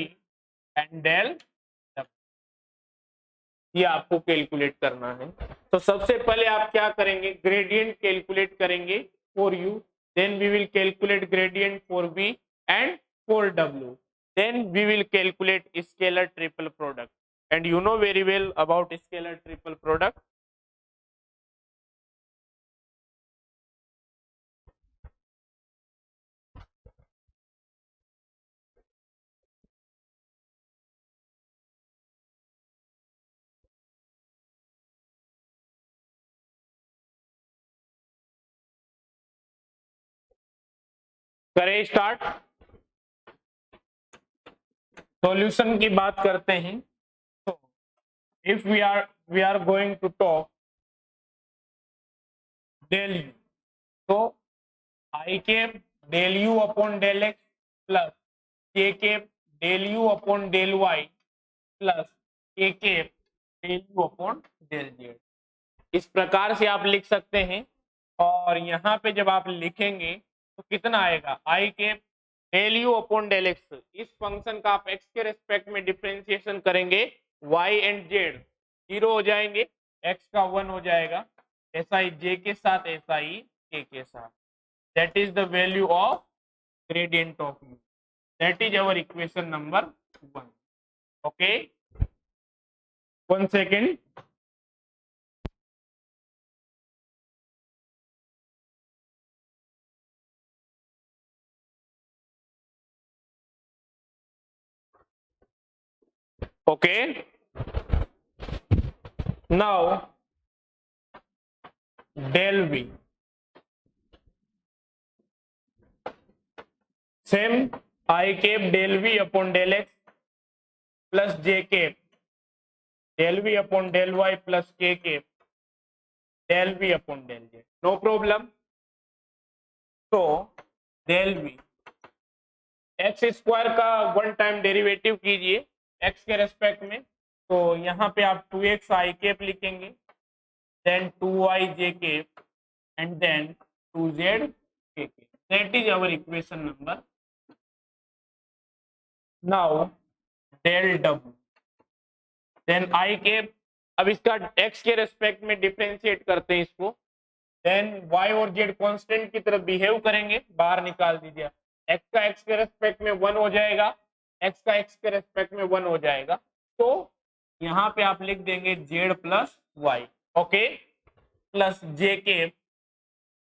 and del w, ये आपको calculate करना है। तो सबसे पहले आप क्या करेंगे, ग्रेडियंट कैलकुलेट करेंगे for u, then we will calculate gradient for v and for w, then we will calculate scalar triple product, and you know very well about scalar triple product. करें स्टार्ट। सॉल्यूशन की बात करते हैं। तो if we are going to talk del u, तो आई cap del u upon del x plus के cap del u upon del Y plus के cap del u upon del z, इस प्रकार से आप लिख सकते हैं। और यहाँ पे जब आप लिखेंगे तो कितना आएगा, i cap del u upon del x, इस फंक्शन का आप एक्स के रेस्पेक्ट में डिफरेंशिएशन करेंगे, वाई एंड जेड जीरो हो जाएंगे, एक्स का 1 हो जाएगा, ऐसा ही जे के साथ, ऐसा ही के साथ। That is the value of gradient of you, that is our equation number 1। Okay, 1 second. Okay, now del v, same I cap del v upon del x plus j cap del v upon del y plus k cap del v upon del z, no problem। तो del v x square का 1 time derivative कीजिए x के respect में, तो यहाँ पे आप 2x i cap लिखेंगे, then 2y j cap and then 2z k cap, that is our equation number. Now del डब्ल्यू, देन आई कैप, अब इसका x के रेस्पेक्ट में डिफरेंशिएट करते हैं इसको, देन y और z कांस्टेंट की तरफ बिहेव करेंगे, बाहर निकाल दीजिए, x का x के रेस्पेक्ट में 1 हो जाएगा, x का x के रेस्पेक्ट में 1 हो जाएगा, तो यहाँ पे आप लिख देंगे z plus y, okay, plus j cap.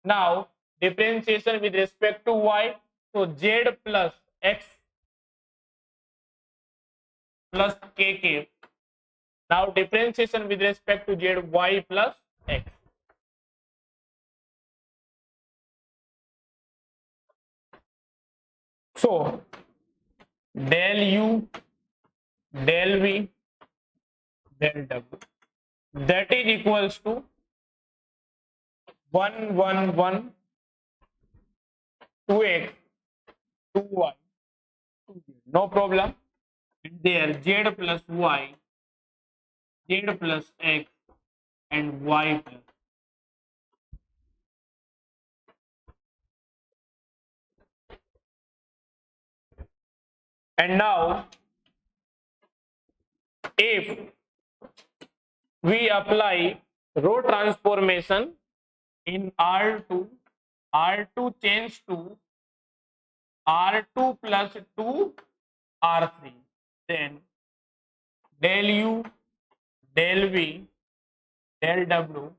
Now differentiation with respect to y, तो z plus x plus k cap. Now differentiation with respect to z, y plus x. So del u, del v, del w, that is equals to 1 1 1 2x 2y 2z. No problem. There z plus y, z plus x and y plus. And now if we apply row transformation in R2, R2 change to R2 plus 2 R3, then del u, del v, del w,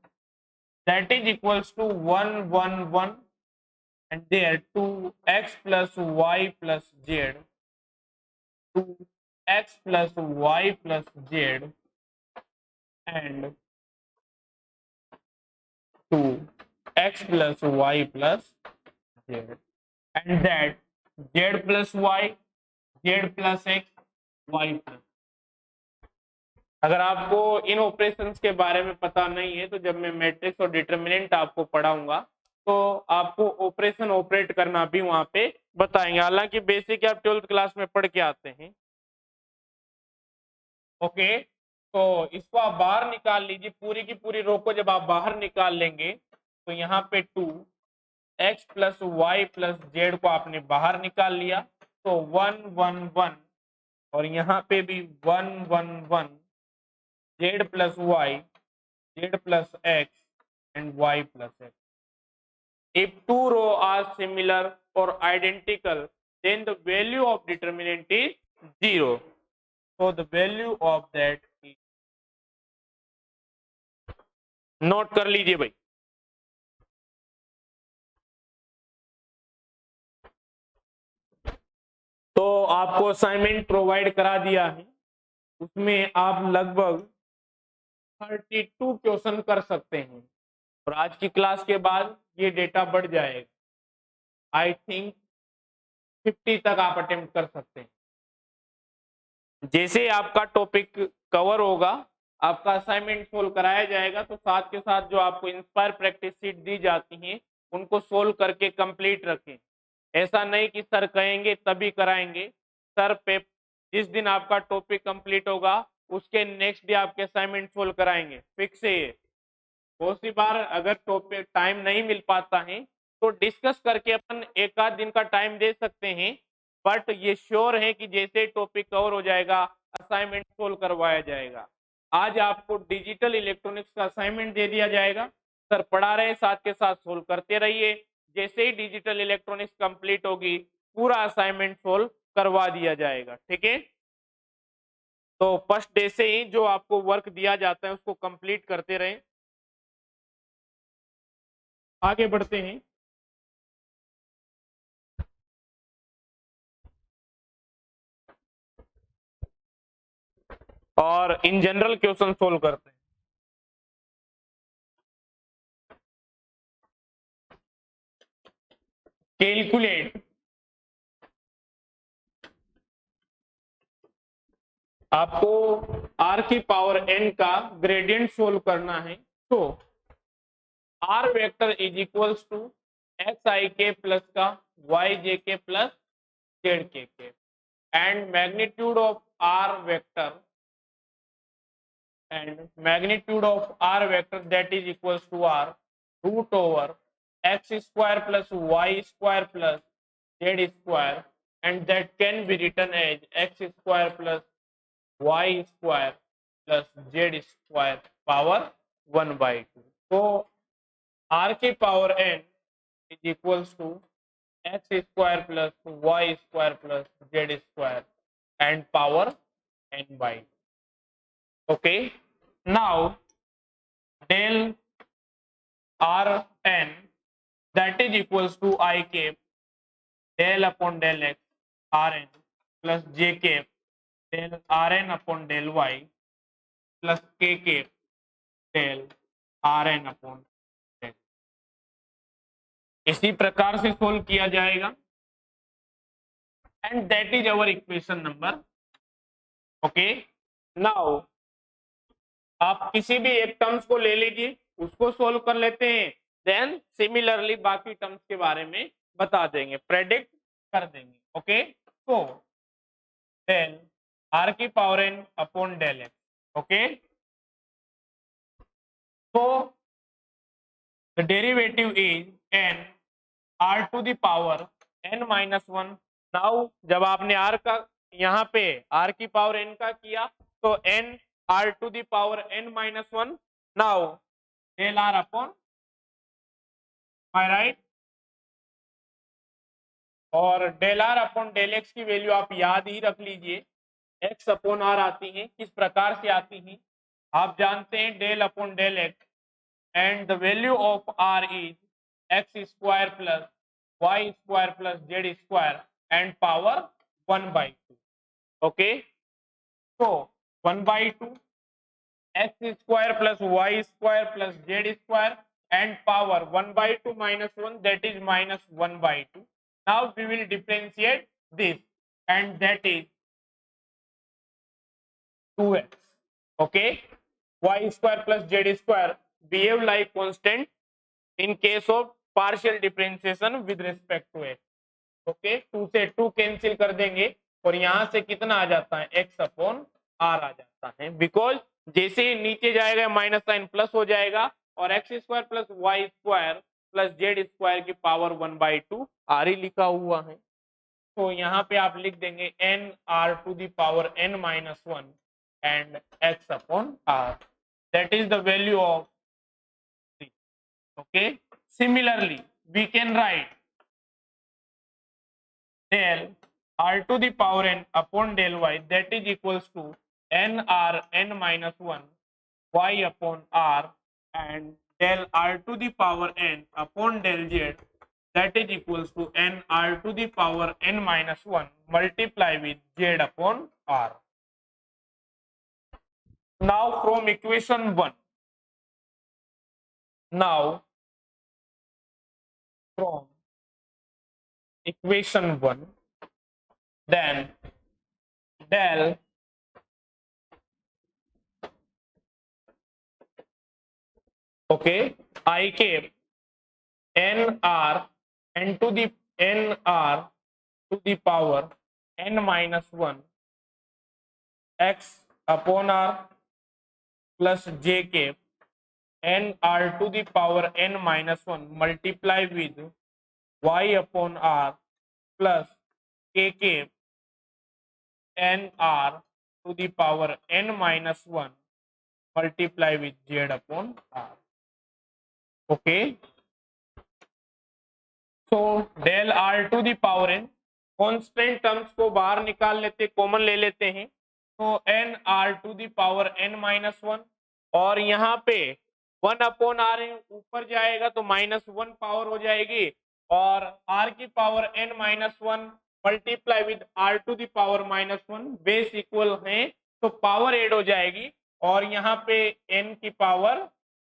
that is equals to 1 1 1 and there 2x plus y plus z, 2x plus y plus z and 2x plus y plus z, and that z plus y, z plus x, y plus। अगर आपको इन operations के बारे में पता नहीं है तो जब मैं मैट्रिक्स और डिटरमिनेंट आपको पढ़ाऊंगा तो आपको ऑपरेशन ऑपरेट करना भी वहां पे बताएंगे, हालांकि बेसिक आप 12th क्लास में पढ़ के आते हैं। ओके, तो इसको आप बाहर निकाल लीजिए, पूरी की पूरी रो को जब आप बाहर निकाल लेंगे तो यहाँ पे 2x plus Y plus Z को आपने बाहर निकाल लिया, तो 1 1 1 और यहाँ पे भी 1 1 1 z plus y, z plus x and y plus x. If two rows are similar or identical, then the value of determinant is 0. So the value of that is, note कर लीजिए भाई। तो आपको असाइनमेंट प्रोवाइड करा दिया है, उसमें आप लगभग 32 क्वेश्चन कर सकते हैं और आज की क्लास के बाद ये डेटा बढ़ जाएगा। आई थिंक 50 तक आप अटेम्प्ट कर सकते हैं। जैसे आपका टॉपिक कवर होगा, आपका असाइनमेंट सोल्व कराया जाएगा, तो साथ के साथ जो आपको इंस्पायर प्रैक्टिस सीट दी जाती हैं उनको सोल्व करके कंप्लीट रखें। ऐसा नहीं कि सर कहेंगे तभी कराएंगे। सर पे जिस दिन आपका टॉपिक कंप्लीट होगा उसके नेक्स्ट डे आपके असाइनमेंट सोल्व कराएंगे, फिक्स है ये। बहुत सी बार अगर टॉपिक टाइम नहीं मिल पाता है तो डिस्कस करके अपन एक आध दिन का टाइम दे सकते हैं, बट ये श्योर है कि जैसे टॉपिक कवर हो जाएगा असाइनमेंट सोल्व करवाया जाएगा। आज आपको डिजिटल इलेक्ट्रॉनिक्स का असाइनमेंट दे दिया जाएगा, सर पढ़ा रहे साथ के साथ सोल्व करते रहिए। जैसे ही डिजिटल इलेक्ट्रॉनिक्स कंप्लीट होगी पूरा असाइनमेंट सोल्व करवा दिया जाएगा, ठीक है। तो फर्स्ट डे से ही जो आपको वर्क दिया जाता है उसको कंप्लीट करते रहें। आगे बढ़ते हैं। और इन जनरल क्वेश्चन सोल्व करते हैं। कैलकुलेट आपको r की पावर n का ग्रेडियंट सोल्व करना है। तो r vector is equals to x आई के प्लस का y j cap plus z cap and magnitude of r vector that is equals to r root over x square plus y square plus z square and that can be written as x square plus y square plus z square power 1/2। तो r की power n is equals to x square plus y square plus z square and power n/2। Okay, now del r n that is equals to I cap del upon del x rn plus j cap del rn upon del y plus k cap del rn upon del। इसी प्रकार से solve किया जाएगा and that is our equation number. Okay, now आप किसी भी एक terms को ले लीजिए, उसको सोल्व कर लेते हैं, देन सिमिलरली बाकी टर्म्स के बारे में बता देंगे, प्रेडिक्ट कर देंगे। ओके, तो डेल r की power n upon del x। Okay, तो the derivative is n r to the power n minus 1। Now जब आपने r का यहाँ पे r की पावर n का किया तो n r to the power n minus 1। Now del r upon my right, और del r upon del x की वैल्यू आप याद ही रख लीजिए, एक्स अपॉन आर आती है। किस प्रकार से आती है आप जानते हैं, del upon del x and the value of r is x square plus y square plus z square and power 1/2। Okay, तो 1/2 x square plus y square plus z square and power 1/2 minus 1 that is minus 1/2। Now we will differentiate this and that is 2x। okay, y square plus z square behave like constant in case of partial differentiation with respect to x। okay, 2 से 2 cancel कर देंगे और यहां से कितना आ जाता है x upon r आ जाता है, बिकॉज जैसे ही नीचे जाएगा माइनस साइन प्लस हो जाएगा और x square plus y square plus z square की पावर 1/2 आर ही लिखा हुआ है। तो यहाँ पे आप लिख देंगे n r to the power n minus 1 and x upon r, that is the value of 3। Okay, similarly we can write del r to the power n upon del y that is equals to n r n minus 1 y upon r and del r to the power n upon del z that is equals to n r to the power n minus 1 multiply with z upon r। Now from equation 1, now from equation 1 then del okay I cap nr n to the nr to the power n minus 1 x upon r plus j cap n r to the power n minus 1 multiply with y upon r plus k cap n r to the power n minus 1 multiply with z upon r. Okay. So del r to the power n constant terms को बाहर निकाल लेते, common ले लेते हैं, तो n r to the power n minus 1 और यहाँ पे 1 अपॉन r ऊपर जाएगा तो -1 पावर हो जाएगी और r की power n minus 1 multiply with r to the power -1 base equal है तो पावर ऐड हो जाएगी और यहाँ पे n की पावर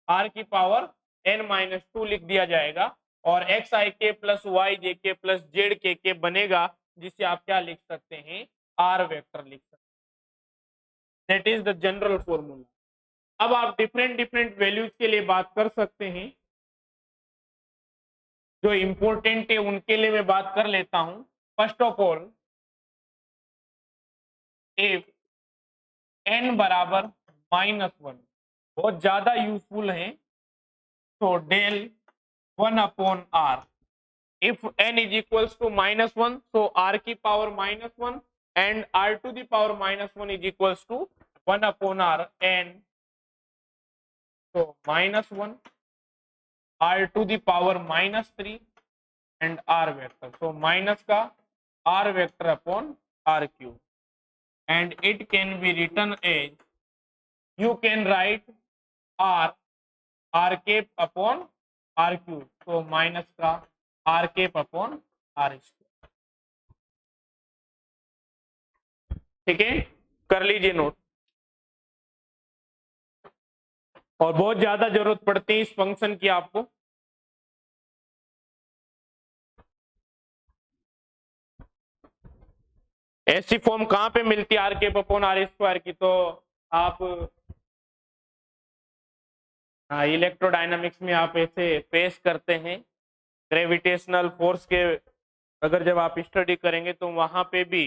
r की पावर n माइनस 2 लिख दिया जाएगा और एक्स आई के plus Y j cap plus z के बनेगा जिसे आप क्या लिख सकते हैं आर वेक्टर लिख सकते हैं। That is the general formula. अब आप डिफरेंट डिफरेंट वैल्यूज के लिए बात कर सकते हैं, जो इंपॉर्टेंट है उनके लिए मैं बात कर लेता हूं। First of all if n बराबर -1 बहुत ज्यादा यूजफुल है, तो del 1 upon r if n is equals to -1 so r की power -1 and r to the power -1 is equals to 1 upon r n so -1 r to the power -3 and r vector so minus का r vector upon r cube and it can be written as you can write r cap upon r cube so minus का r cap upon r square। ठीक है, कर लीजिए note. और बहुत ज्यादा जरूरत पड़ती है इस फंक्शन की आपको। ऐसी फॉर्म कहां पे मिलती है r cap upon r square की, तो आप इलेक्ट्रोडायनामिक्स में आप ऐसे फेस करते हैं। ग्रेविटेशनल फोर्स के अगर जब आप स्टडी करेंगे तो वहां पे भी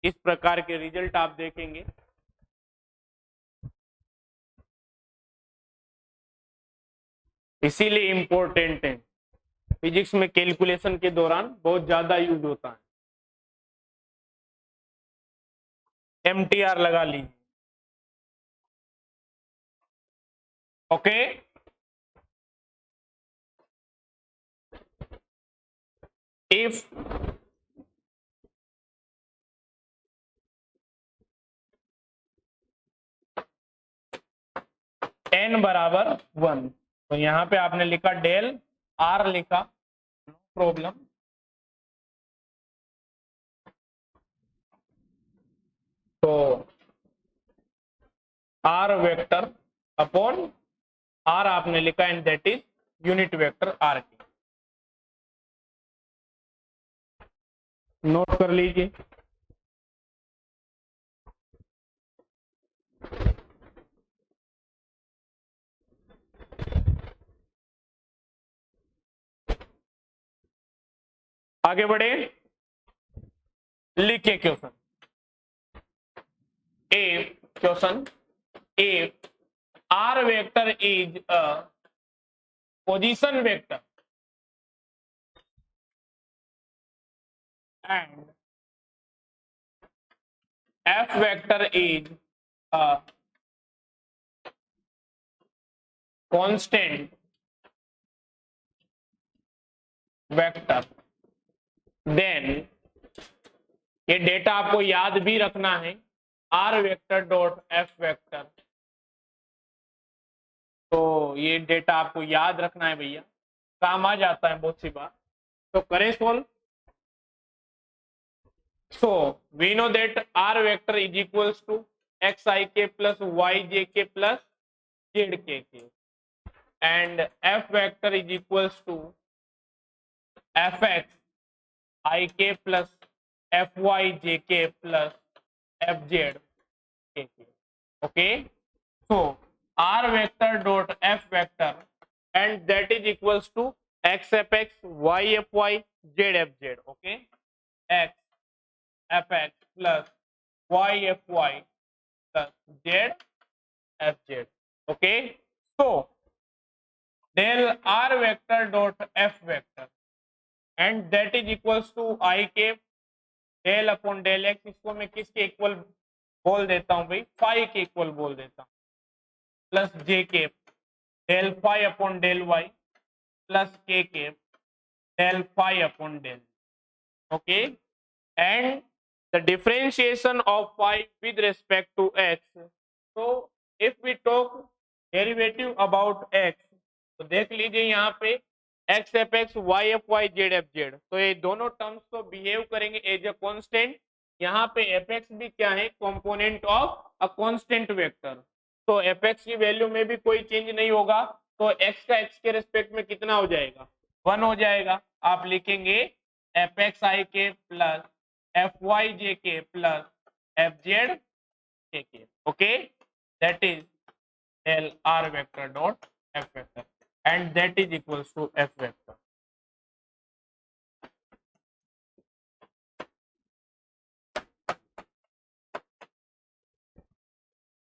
इस प्रकार के रिजल्ट आप देखेंगे। इसीलिए इंपॉर्टेंट है, फिजिक्स में कैलकुलेशन के दौरान बहुत ज्यादा यूज होता है। MTR लगा लीजिए। ओके, इफ n बराबर 1 तो यहाँ पे आपने लिखा डेल r लिखा, नो प्रॉब्लम। तो r वेक्टर अपॉन r आपने लिखा and that is unit vector r की। नोट कर लीजिए। आगे बढ़े, लिखिए question. A question, if r vector is a position vector and f vector is a constant vector then ये डेटा आपको याद भी रखना है, r vector dot f vector. तो ये डेटा आपको याद रखना है भैया, काम आ जाता है बहुत सी बार। तो करें solve. So we know that r vector is equals to xik plus yjk plus zkk and f vector is equals to fx ik plus fyjk plus fz kk. Okay, so r vector dot f vector, and that is equals to x fx, y fy, z fz. Okay, x fx plus y fy plus z fz. Okay, so del r vector dot f vector, and that is equals to I cap del upon del x. इसको मैं किसके equal बोल देता हूं भाई, phi के equal बोल देता हूं, plus j cap del phi upon del Y plus k cap del phi upon del. Okay, and the differentiation of phi with respect to x. तो if we talk derivative about x, तो देख लीजिए यहाँ पे x f x, y f y, z f z, तो ये दोनों terms तो बिहेव करेंगे एज अ कांस्टेंट. यहाँ पे एफ एक्स भी क्या है, component of a constant vector. तो एफ एक्स की वैल्यू में भी कोई चेंज नहीं होगा, तो एक्स का एक्स के रिस्पेक्ट में कितना हो जाएगा, 1 हो जाएगा. आप लिखेंगे एफ एक्स आई के plus F Y j cap plus F Z के के. Okay, that is del r vector dot f vector, and that is equals to f vector.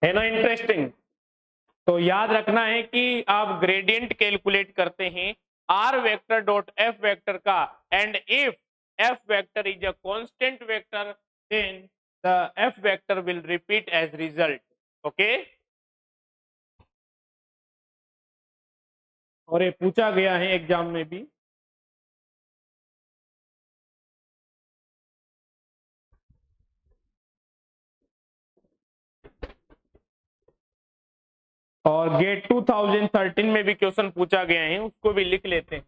है ना इंटरेस्टिंग. तो याद रखना है कि आप ग्रेडियंट कैलकुलेट करते हैं r vector dot f vector का, and if f vector is a constant vector, then the f vector will repeat as result. Okay, और ये पूछा गया है एग्जाम में भी. और गेट 2013 में भी क्वेश्चन पूछा गया है, उसको भी लिख लेते हैं.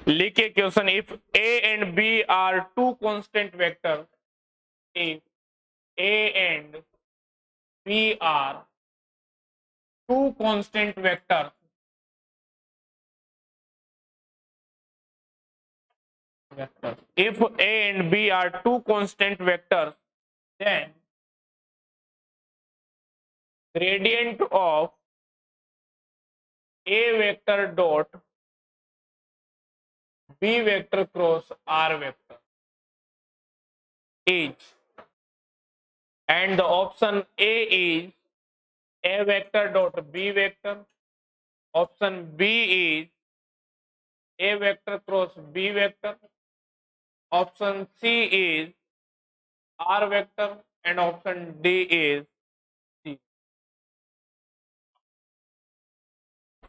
लिखिए question, if a and b are two constant vectors, if a and b are two constant vectors, if a and b are two constant vectors, then gradient of a vector dot b vector cross r vector is, and the option A is a vector dot b vector, option B is a vector cross b vector, option C is r vector, and option D is C.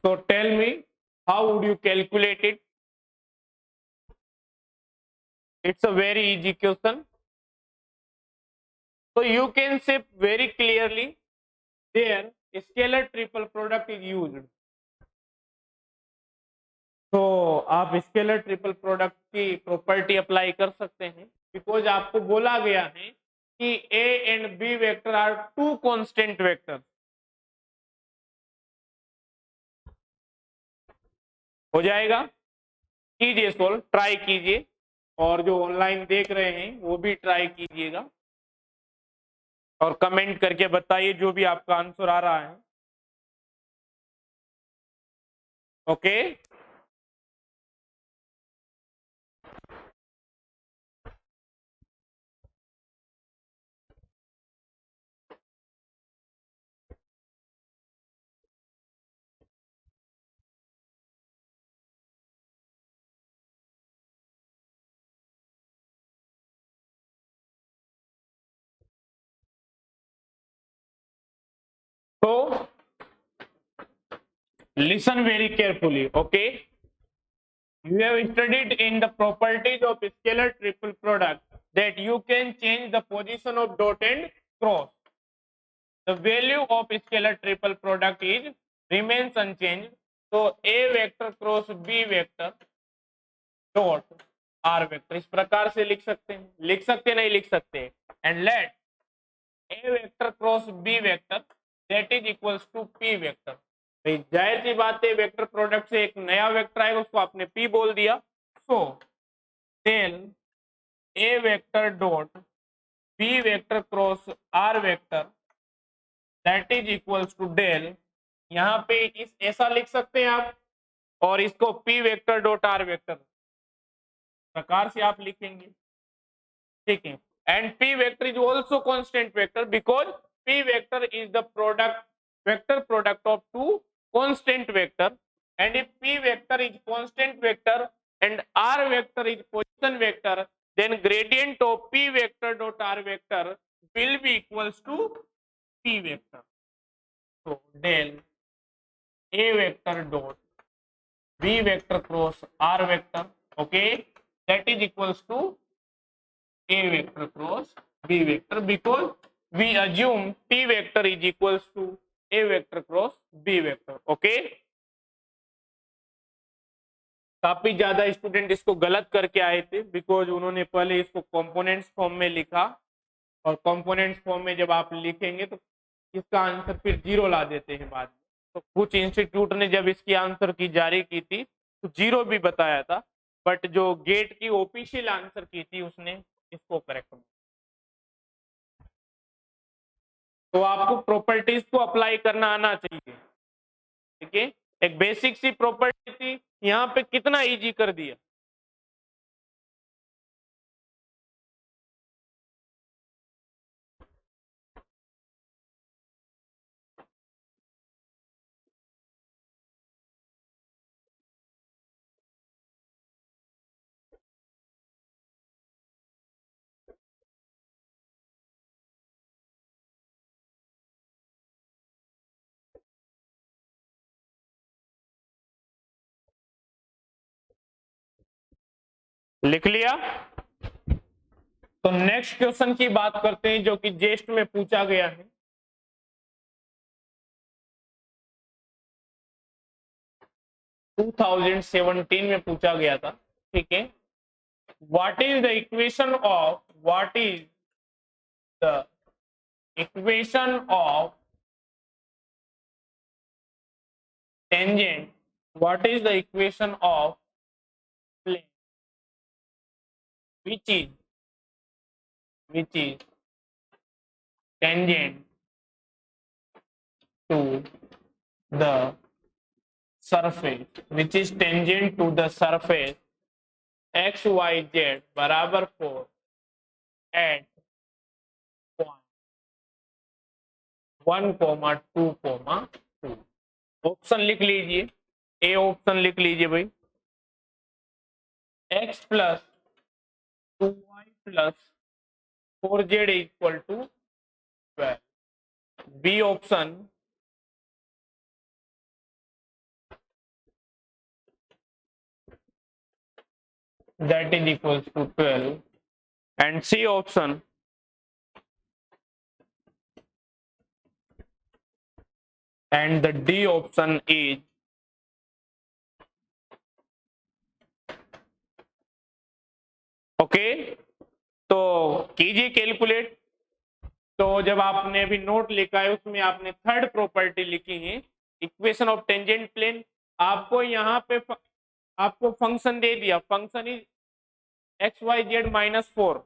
So tell me, how would you calculate it? It's a very easy question. So you can say very clearly, there scalar triple product is used. तो आप scalar triple product की property apply कर सकते हैं, because आपको बोला गया है कि a and b vector are two constant vector. हो जाएगा, कीजिए सोल्व, ट्राई कीजिए, और जो ऑनलाइन देख रहे हैं वो भी ट्राई कीजिएगा, और कमेंट करके बताइए जो भी आपका आंसर आ रहा है. ओके, तो listen very carefully. Okay, you have studied in the properties of scalar triple product that you can change the position of dot and cross. The value of scalar triple product is remains unchanged. So a vector cross b vector dot r vector, इस प्रकार से लिख सकते हैं, लिख सकते नहीं लिख सकते. And let a vector cross b vector that is equals to p vector. भाई जाहिर सी बात है, वेक्टर प्रोडक्ट से एक नया वेक्टर आएगा, उसको आपने पी बोल दिया। So del a vector dot b vector cross r vector that is equals to del, यहाँ पे इस ऐसा लिख सकते हैं आप, और इसको P vector dot R vector प्रकार से आप लिखेंगे, ठीक है। And P vector is also constant vector because P vector is the product vector product of two constant vector, and if P vector is constant vector and r vector is position vector, then gradient of p vector dot r vector will be equals to p vector. So del a vector dot b vector cross r vector, okay, that is equals to a vector cross b vector because we assume p vector is equals to a vector cross b vector, okay. काफी ज्यादा student इसको गलत करके आए थे because उन्होंने पहले इसको कंपोनेंट्स फॉर्म में लिखा, और कंपोनेंट्स फॉर्म में जब आप लिखेंगे तो इसका आंसर फिर 0 ला देते हैं बाद में। तो कुछ इंस्टीट्यूट ने जब इसकी आंसर की जारी की थी तो 0 भी बताया था, बट जो गेट की ऑफिशियल आंसर की थी उसने इसको करेक्ट। तो आपको प्रॉपर्टीज को अप्लाई करना आना चाहिए, ठीक है। एक बेसिक सी प्रॉपर्टी थी, यहाँ पे कितना इजी कर दिया। लिख लिया। तो नेक्स्ट क्वेश्चन की बात करते हैं जो कि जेस्ट में पूछा गया है। टू 2017 में पूछा गया था, ठीक है। What is the equation of tangent, what is the equation of plane which is tangent to the surface, which is tangent to the surface x y z बराबर 4 at point 1,2,2। ऑप्शन लिख लीजिए, A option लिख लीजिए भाई, x plus 2y plus 4z equal to 12। B option that is equals to 12, and C option and the D option is okay. तो कीजिए calculate. तो जब आपने अभी नोट लिखा है उसमें आपने थर्ड प्रॉपर्टी लिखी है, इक्वेशन ऑफ टेंजेंट प्लेन। आपको यहाँ पे आपको फंक्शन दे दिया, function is X Y Z -4।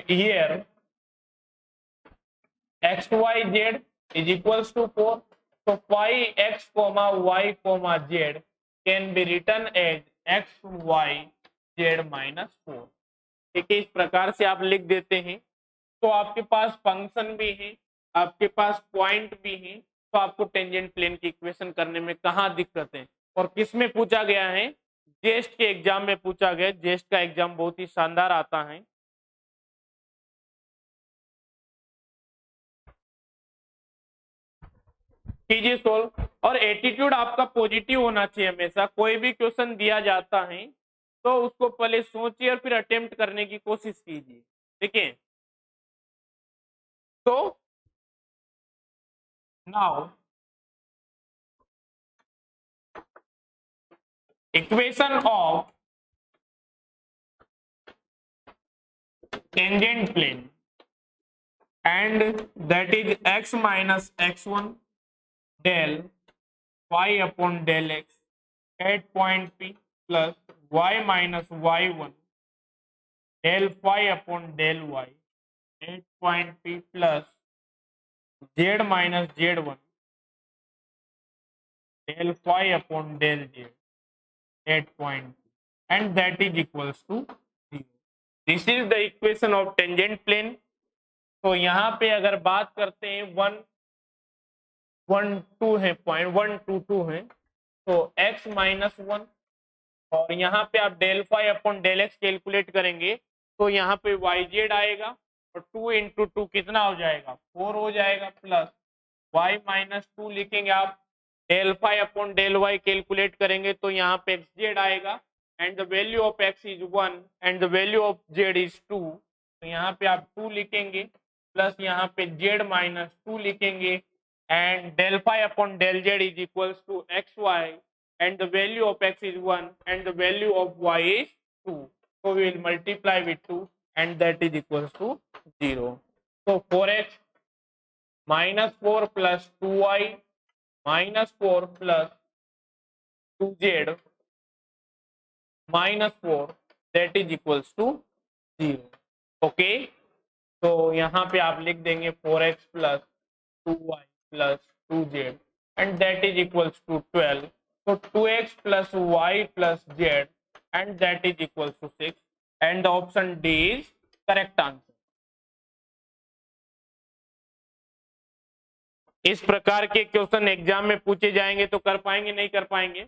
here x y z is equals to 4, so phi x comma y comma z can be written as x y z -4, ठीक है। इस प्रकार से आप लिख देते हैं तो आपके पास फंक्शन भी है, आपके पास पॉइंट भी है, तो आपको टेंजेंट प्लेन की इक्वेशन करने में कहाँ दिक्कत है। और किस में पूछा गया है, जेस्ट के एग्जाम में पूछा गया। जेस्ट का एग्जाम बहुत ही शानदार आता है। कीजिए सोल्व, और एटीट्यूड आपका पॉजिटिव होना चाहिए हमेशा। कोई भी क्वेश्चन दिया जाता है तो उसको पहले सोचिए और फिर अटेम्प्ट करने की कोशिश कीजिए, ठीक है। तो now equation of tangent plane and that is x minus x1 del y upon del x at point P plus y minus y1 del phi upon del y at point P plus z minus z1 del phi upon del z at point P and that is equals to 0. This is the equation of tangent plane. तो यहाँ पे अगर बात करते हैं 1 1 2 है, point 1 2 2 है, तो x माइनस 1 और यहाँ पे आप del phi upon del X calculate करेंगे तो यहाँ पे वाई जेड आएगा और 2 इंटू 2 कितना हो जाएगा 4 हो जाएगा प्लस y माइनस 2 लिखेंगे आप del phi upon del Y calculate करेंगे तो यहाँ पे एक्स जेड आएगा and the value of x is 1 and the value of z is 2, तो यहाँ पे आप 2 लिखेंगे प्लस यहाँ पे z माइनस 2 लिखेंगे and del phi upon del z is equals to xy and the value of x is 1 and the value of y is 2. So we will multiply with 2 and that is equals to 0. So 4x minus 4 plus 2y minus 4 plus 2z minus 4 that is equals to 0. Okay. तो यहाँ पे आप लिख देंगे 4x plus 2y plus 2z and that is equals to 12. So 2x plus y plus z and that is equals to 6 and the option D is correct answer. इस प्रकार के question exam में पूछे जाएंगे तो कर पाएंगे नहीं कर पाएंगे?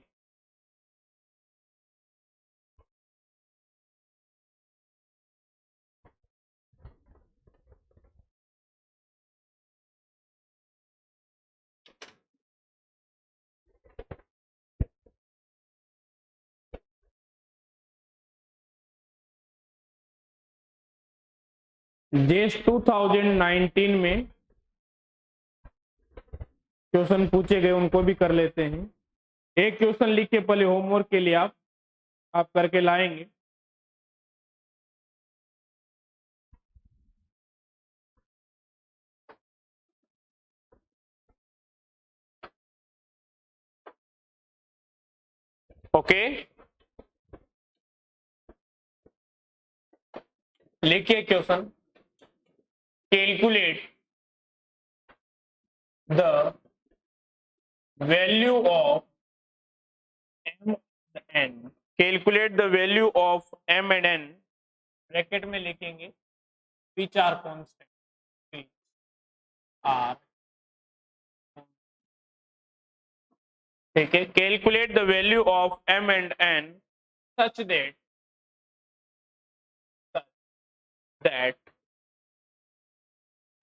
देश 2019 में क्वेश्चन पूछे गए उनको भी कर लेते हैं। एक क्वेश्चन लिख के पहले होमवर्क के लिए आप करके लाएंगे। ओके, लिखिए question, calculate the value of m and n, calculate the value of m and n, bracket में लिखेंगे which are constant, which are, ठीक है, calculate the value of m and n such that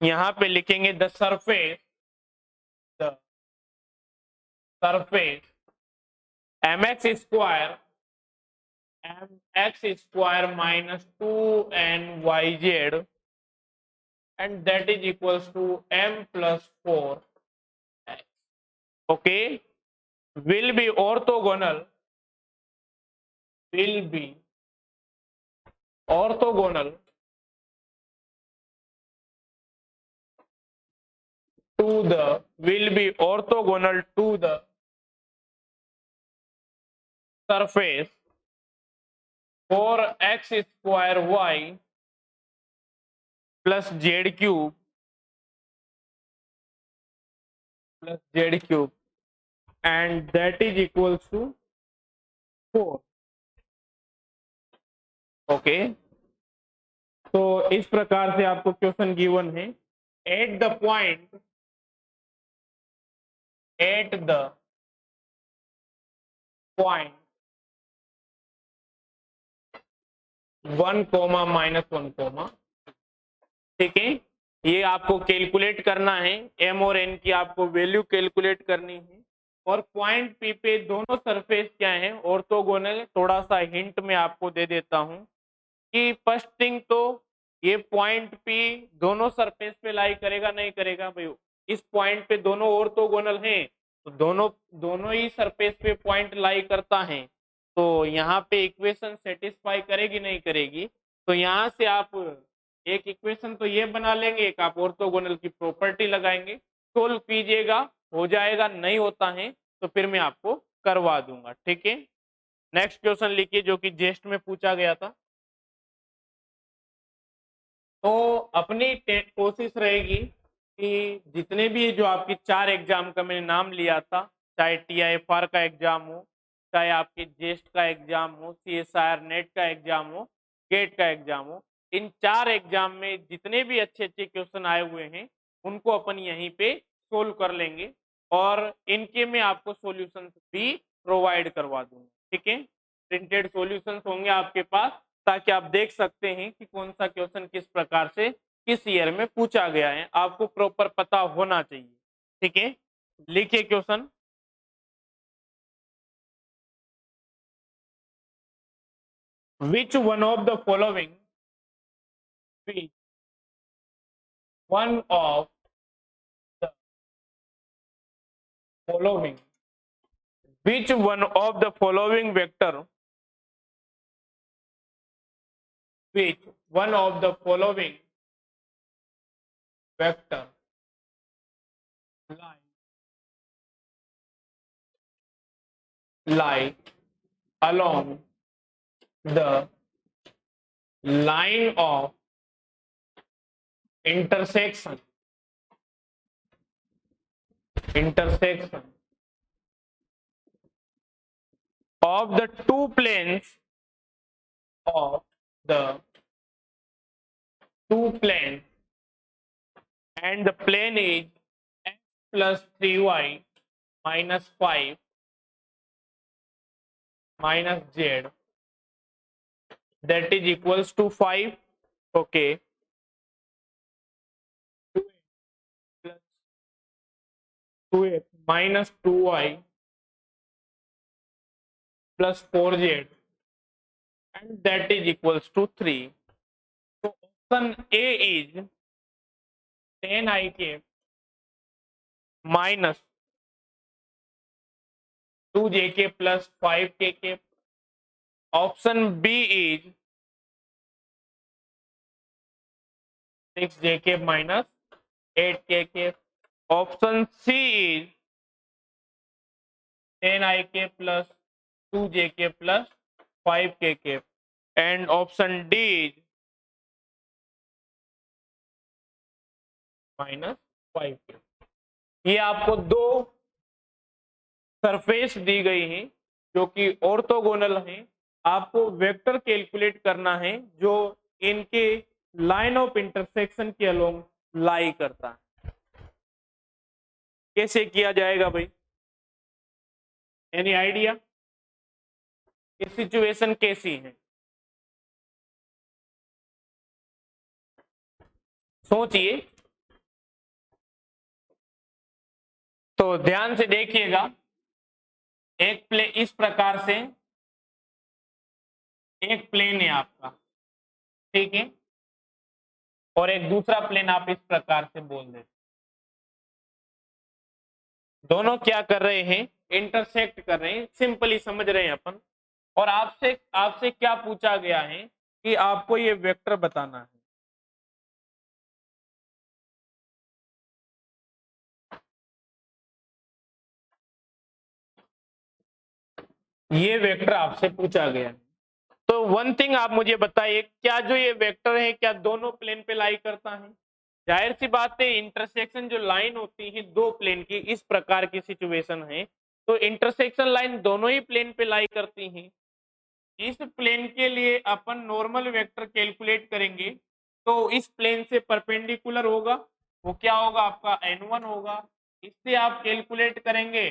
यहां पे लिखेंगे the surface mx square minus 2nyz and that is equals to m plus 4x. Okay, will be orthogonal to the surface for x square y plus z cube and that is equals to 4. Okay, तो इस प्रकार से आपको question given है। At the point 1, -1, ठीक है, ये आपको कैलकुलेट करना है। m और n की आपको वैल्यू कैलकुलेट करनी है और पॉइंट P पे दोनों सरफेस क्या है ऑर्थोगोनल। थोड़ा सा हिंट में आपको दे देता हूं कि फर्स्ट थिंग तो ये पॉइंट P दोनों सरफेस पे लाई करेगा नहीं करेगा भाई, इस पॉइंट पे दोनों ऑर्थोगोनल हैं तो दोनों ही सरफेस पे पॉइंट लाई करता है, तो यहाँ पे इक्वेशन सेटिस्फाई करेगी नहीं करेगी। तो यहाँ से आप एक इक्वेशन तो ये बना लेंगे, एक आप ऑर्थोगोनल की प्रॉपर्टी लगाएंगे, सोल्व कीजिएगा, हो जाएगा, नहीं होता है तो फिर मैं आपको करवा दूंगा, ठीक है। नेक्स्ट क्वेश्चन लिखिए जो कि जेस्ट में पूछा गया था। तो अपनी कोशिश रहेगी कि जितने भी जो आपकी 4 एग्जाम का मैंने नाम लिया था, चाहे TIFR का एग्जाम हो, चाहे आपके जेस्ट का एग्जाम हो, CSIR नेट का एग्जाम हो, गेट का एग्जाम हो, इन 4 एग्जाम में जितने भी अच्छे अच्छे क्वेश्चन आए हुए हैं उनको अपन यहीं पे सोल्व कर लेंगे और इनके में आपको सॉल्यूशंस भी प्रोवाइड करवा दूंगा, ठीक है। प्रिंटेड सॉल्यूशंस होंगे आपके पास ताकि आप देख सकते हैं कि कौन सा क्वेश्चन किस प्रकार से किस ईयर में पूछा गया है, आपको प्रॉपर पता होना चाहिए, ठीक है। लिखिए question. Which one of the following which one of the following which one of the following vector which one of the following vector lie along the line of intersection of the two planes of the two planes and the plane is x plus 3y minus 5 minus z that is equals to 5. Okay, 2x plus 2x minus 2y plus 4z and that is equals to 3. So option A is 10ik minus 2jk plus 5kk. Option B is 6jk minus 8kk. Option C is 10ik plus 2jk plus 5kk. And option D is minus 5k. ये आपको दो surface दी गई है जो कि orthogonal है, आपको vector calculate करना है जो इनके लाइन ऑफ इंटरसेक्शन के अलोंग लाई करता है। कैसे किया जाएगा भाई, एनी आइडिया? ये सिचुएशन कैसी है, सोचिए। तो ध्यान से देखिएगा, एक प्लेन इस प्रकार से एक प्लेन है आपका, ठीक है, और एक दूसरा प्लेन आप इस प्रकार से बोल देते, दोनों क्या कर रहे हैं, इंटरसेक्ट कर रहे हैं, सिंपली समझ रहे हैं अपन। और आपसे आपसे क्या पूछा गया है कि आपको ये वेक्टर बताना है। ये वेक्टर आपसे पूछा गया है, तो वन थिंग आप मुझे बताइए, क्या जो ये वेक्टर है क्या दोनों प्लेन पे लाई करता है? जाहिर सी बात है, इंटरसेक्शन जो लाइन होती है दो प्लेन की, इस प्रकार की सिचुएशन है तो इंटरसेक्शन लाइन दोनों ही प्लेन पे लाई करती हैं। इस प्लेन के लिए अपन नॉर्मल वेक्टर कैलकुलेट करेंगे तो इस प्लेन से परपेंडिकुलर होगा, वो क्या होगा आपका n1 होगा। इससे आप कैलकुलेट करेंगे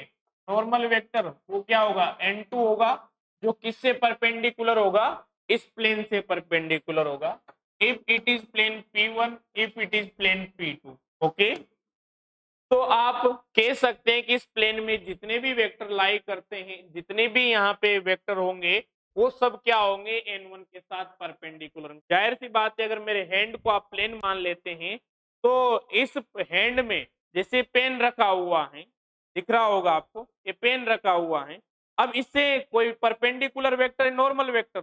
नॉर्मल वेक्टर, वो क्या होगा n2 होगा, जो किससे परपेंडिकुलर होगा, इस प्लेन से परपेंडिकुलर होगा। If it is plane P1, if it is plane P2, okay. तो आप कह सकते हैं कि इस प्लेन में जितने भी वेक्टर लाई करते हैं, जितने भी यहाँ पे वेक्टर होंगे वो सब क्या होंगे, n1 के साथ परपेंडिकुलर। जाहिर सी बात है, अगर मेरे हैंड को आप प्लेन मान लेते हैं तो इस हैंड में जैसे पेन रखा हुआ है, दिख रहा होगा आपको, ये पेन रखा हुआ है, अब इससे कोई परपेंडिकुलर वेक्टर है, नॉर्मल वेक्टर,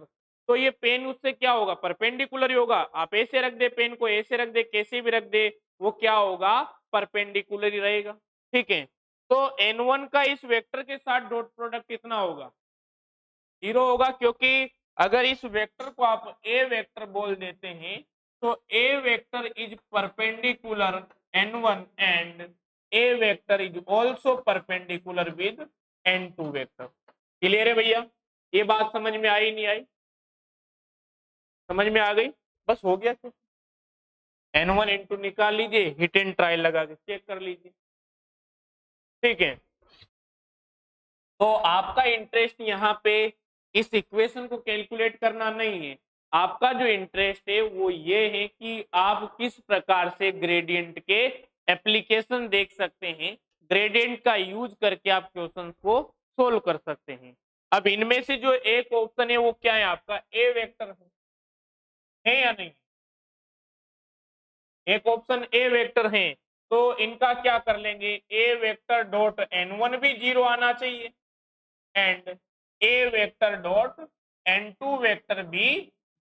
तो ये पेन उससे क्या होगा, परपेंडिकुलर ही होगा। आप ऐसे रख दे, पेन को ऐसे रख दे, कैसे भी रख दे, वो क्या होगा, परपेंडिकुलर ही रहेगा। ठीक है, तो n1 का इस वेक्टर के साथ डॉट प्रोडक्ट कितना होगा, 0 होगा, क्योंकि अगर इस वेक्टर को आप ए वेक्टर बोल देते हैं तो a vector is perpendicular n1 and a vector is also perpendicular with n2 vector. Clear है भैया, ये बात समझ में आई नहीं आई, समझ में आ गई, बस हो गया। तो n1 n2 निकाल लीजिए, हिट एंड ट्रायल लगा के चेक कर लीजिए। ठीक है, तो आपका इंटरेस्ट यहाँ पे इस इक्वेशन को कैलकुलेट करना नहीं है, आपका जो इंटरेस्ट है वो ये है कि आप किस प्रकार से ग्रेडियंट के एप्लीकेशन देख सकते हैं, ग्रेडियंट का यूज करके आप क्वेश्चन को सोल्व कर सकते हैं। अब इनमें से जो एक ऑप्शन है वो क्या है, आपका ए वेक्टर है या नहीं, एक ऑप्शन ए वेक्टर है, तो इनका क्या कर लेंगे, ए वेक्टर डॉट n1 भी 0 आना चाहिए and a vector dot n2 vector भी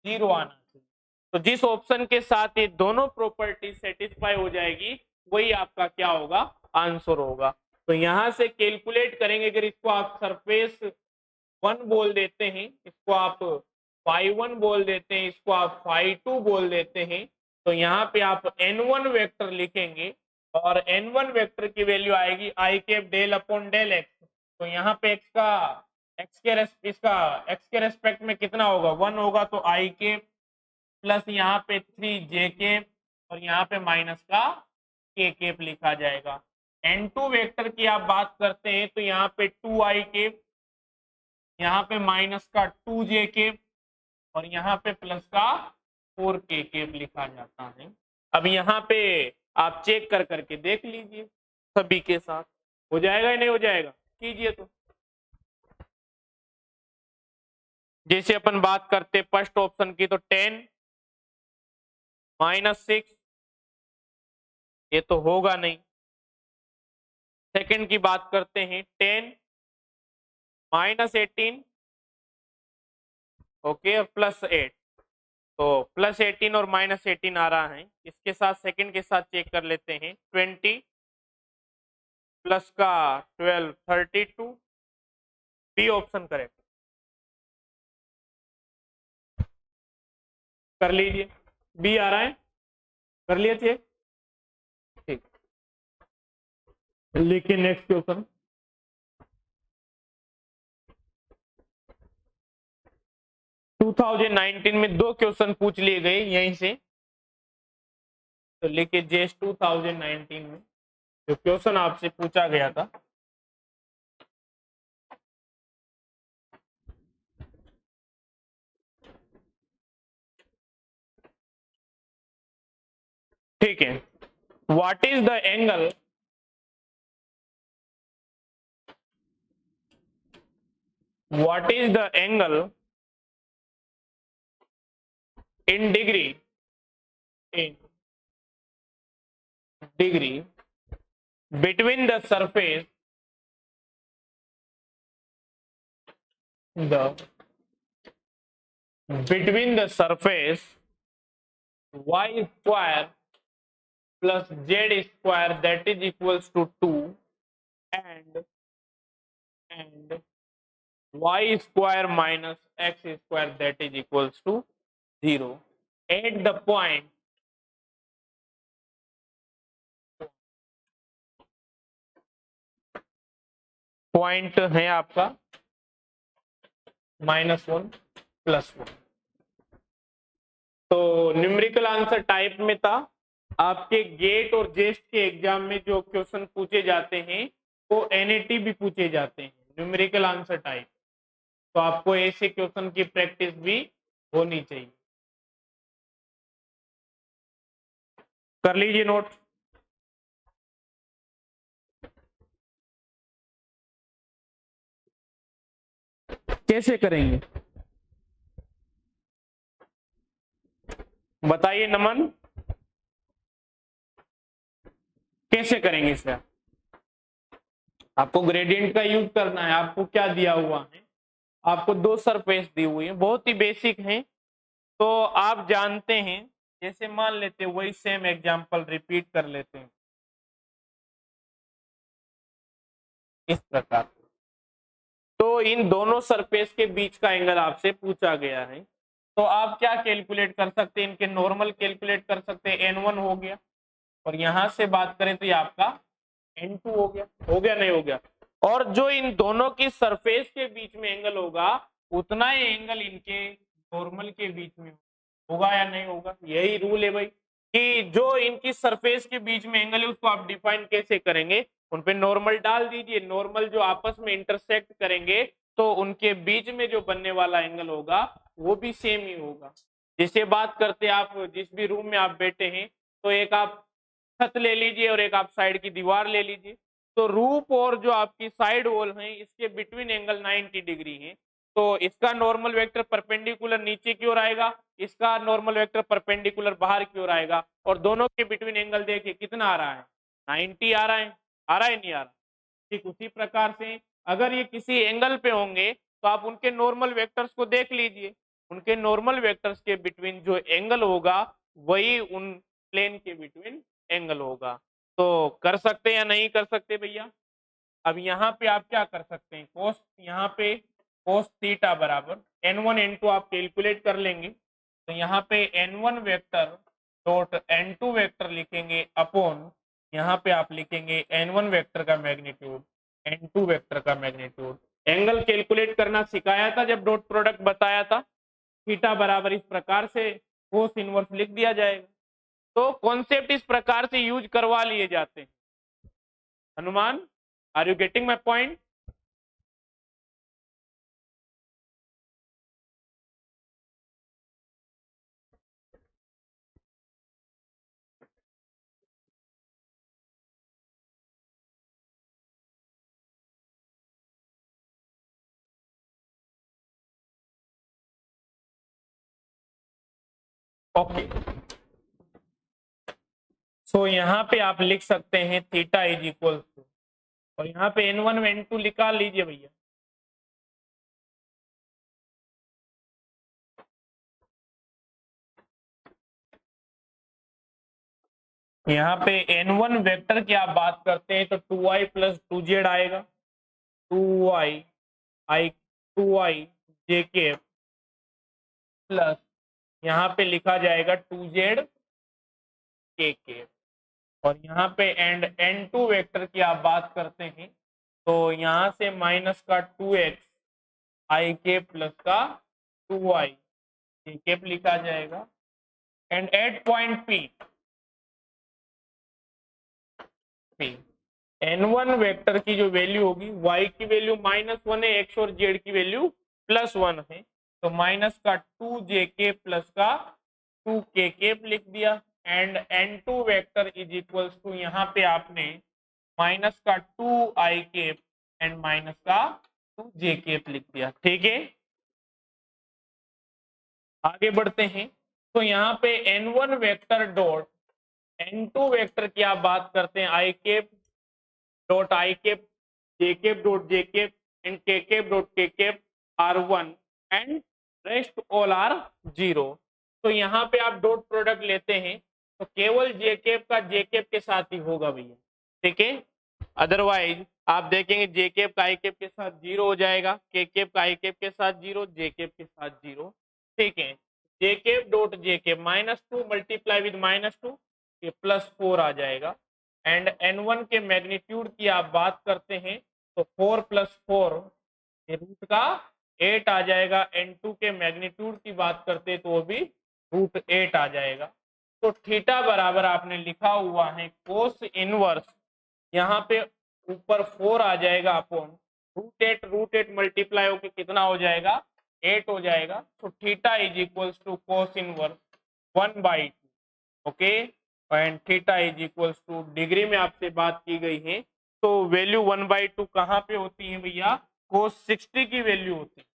0 आना चाहिए। तो जिस ऑप्शन के साथ ये दोनों प्रॉपर्टी सेटिस्फाई हो जाएगी वही आपका क्या होगा, आंसर होगा। तो यहां से कैलकुलेट करेंगे, अगर इसको आप सरफेस 1 बोल देते हैं, इसको आप phi1 बोल देते हैं, इसको आप phi2 बोल देते हैं, तो यहाँ पे आप n1 वेक्टर लिखेंगे और n1 वेक्टर की वैल्यू आएगी i cap del upon del x. तो यहाँ पे x के रेस्पेक्ट में कितना होगा, 1 होगा, तो आई कैप प्लस यहाँ पे 3 जे कैप और यहाँ पे माइनस का के कैप लिखा जाएगा। n2 वेक्टर की आप बात करते हैं तो यहाँ पे 2 आई कैप, यहाँ पे माइनस का 2 जे कैप और यहाँ पे प्लस का 4 के कैप लिखा जाता है। अब यहाँ पे आप चेक कर करके देख लीजिए, सभी के साथ हो जाएगा या नहीं हो जाएगा, कीजिए। तो जैसे अपन बात करते फर्स्ट ऑप्शन की, तो 10 -6 ये तो होगा नहीं। सेकंड की बात करते हैं 10 -18 ओके और +8, तो +18 और -18 आ रहा है। इसके साथ सेकंड के साथ चेक कर लेते हैं, 20 प्लस का 12 32, बी ऑप्शन करेक्ट कर लीजिए, बी आ रहा है, कर लिए थे, ठीक। लिखिए नेक्स्ट क्वेश्चन। टू 2019 में 2 क्वेश्चन पूछ लिए गए यहीं से, तो लिखिए जेस 2019 में जो क्वेश्चन आपसे पूछा गया था, ठीक है। What is the angle in degree between the surface y square plus z square that is equals to 2 and y square minus x square that is equals to 0 at the point है आपका -1 +1। तो numerical answer type में था, आपके gate और जेस्ट के exam में जो क्वेश्चन पूछे जाते हैं वो एनएटी भी पूछे जाते हैं, न्यूमेरिकल आंसर टाइप। तो आपको ऐसे क्वेश्चन की प्रैक्टिस भी होनी चाहिए। कर लीजिए नोट। कैसे करेंगे बताइए नमन, कैसे करेंगे इसे? आपको ग्रेडियंट का यूज करना है, आपको क्या दिया हुआ है, आपको दो सरफेस दी हुई है, बहुत ही बेसिक है। तो आप जानते हैं, जैसे मान लेते हैं वही सेम एग्जांपल रिपीट कर लेते हैं इस प्रकार। तो इन दोनों सरफेस के बीच का एंगल आपसे पूछा गया है, तो आप क्या कैलकुलेट कर सकते हैं, इनके नॉर्मल कैलकुलेट कर सकते हैं, n1 हो गया, और यहां से बात करें तो ये आपका n2 हो गया नहीं हो गया। और जो इन दोनों की सरफेस के बीच में एंगल होगा, उतना ही एंगल इनके नॉर्मल के बीच में होगा या नहीं होगा। यही रूल है भाई, कि जो इनकी सरफेस के बीच में एंगल है उसको आप डिफाइन कैसे करेंगे, उन पे नॉर्मल डाल दीजिए, नॉर्मल जो आपस में इंटरसेक्ट करेंगे तो उनके बीच में जो बनने वाला एंगल होगा वो भी सेम ही होगा। जैसे बात करते हैं, आप जिस भी रूम में आप बैठे हैं, तो एक आप छत ले लीजिए और एक आप साइड की दीवार ले लीजिए, तो रूफ और जो आपकी साइड वॉल है इसके बिटवीन एंगल 90 डिग्री है। तो इसका नॉर्मल वेक्टर परपेंडिकुलर नीचे की ओर आएगा, इसका नॉर्मल वेक्टर परपेंडिकुलर बाहर की ओर आएगा, और दोनों के बिटवीन एंगल देखिए कितना आ रहा है, 90 आ रहा है, आ रहा है नहीं आ रहा। ठीक उसी प्रकार से अगर ये किसी एंगल पे होंगे तो आप उनके नॉर्मल वेक्टर्स को देख लीजिए, उनके नॉर्मल वेक्टर्स के बिटवीन जो एंगल होगा वही उन प्लेन के बिटवीन एंगल होगा। तो कर सकते या नहीं कर सकते भैया। अब यहाँ पे आप क्या कर सकते हैं, कोस, यहाँ पे कोस थीटा बराबर n1 n2 आप कैलकुलेट कर लेंगे, तो यहाँ पे n1 vector dot n2 vector लिखेंगे अपॉन, यहाँ पे आप लिखेंगे n1 वेक्टर का मैग्नीट्यूड n2 वेक्टर का मैग्नीट्यूड। एंगल कैलकुलेट करना सिखाया था जब डॉट प्रोडक्ट बताया था, थीटा बराबर इस प्रकार से कोस इनवर्स लिख दिया जाएगा। तो कॉन्सेप्ट इस प्रकार से यूज करवा लिए जाते हैं। Hanuman, are you getting my point? Okay, so यहाँ पे आप लिख सकते हैं थीटा इज इक्वल टू, और यहाँ पे n1 n2 निकाल लीजिए भैया। यहाँ पे n1 वेक्टर की आप बात करते हैं तो 2i प्लस 2z आएगा, 2i i 2i j के प्लस यहाँ पे लिखा जाएगा 2z के, और यहाँ पे एंड n2 वेक्टर की आप बात करते हैं तो यहाँ से माइनस का 2x i के प्लस का 2i j के लिखा जाएगा, and at point P n1 vector की जो वैल्यू होगी, y की वैल्यू -1 है, x और z की वैल्यू +1 है, तो माइनस का 2jk प्लस का 2k लिख दिया, and n2 vector is equals to यहाँ पे आपने माइनस का 2i एंड माइनस का 2j लिख दिया। ठीक है, आगे बढ़ते हैं। तो यहाँ पे n1 vector dot n2 vector की आप बात करते हैं i cap dot I cap J cap dot J cap and K cap dot K cap are one and rest all are zero. तो यहाँ पे आप डॉट प्रोडक्ट लेते हैं तो केवल जे कैप का जे कैप के साथ ही होगा भैया, ठीक है। अदरवाइज आप देखेंगे जे कैप का आई कैप के साथ जीरो हो जाएगा, के कैप का आई कैप के साथ जीरो, जे कैप के साथ जीरो, ठीक है। J cap dot J cap -2 multiply with -2 ये +4 आ जाएगा, एंड n1 के मैग्नीट्यूड की आप बात करते हैं तो 4 + 4 ये रूट का 8 आ जाएगा, n2 के मैग्नीट्यूड की बात करते हैं तो वो भी √8 आ जाएगा। तो थीटा बराबर आपने लिखा हुआ है कोस इनवर्स, यहाँ पे ऊपर 4 आ जाएगा अपॉन √8 मल्टीप्लाई होकर कितना हो जाएगा, 8 हो जाएगा। तो theta is equals to cos inverse 1/2, okay, and theta is equals to degree में आपसे बात की गई है तो वैल्यू 1/2 कहाँ पे होती है भैया, कोस 60 की वैल्यू होती है।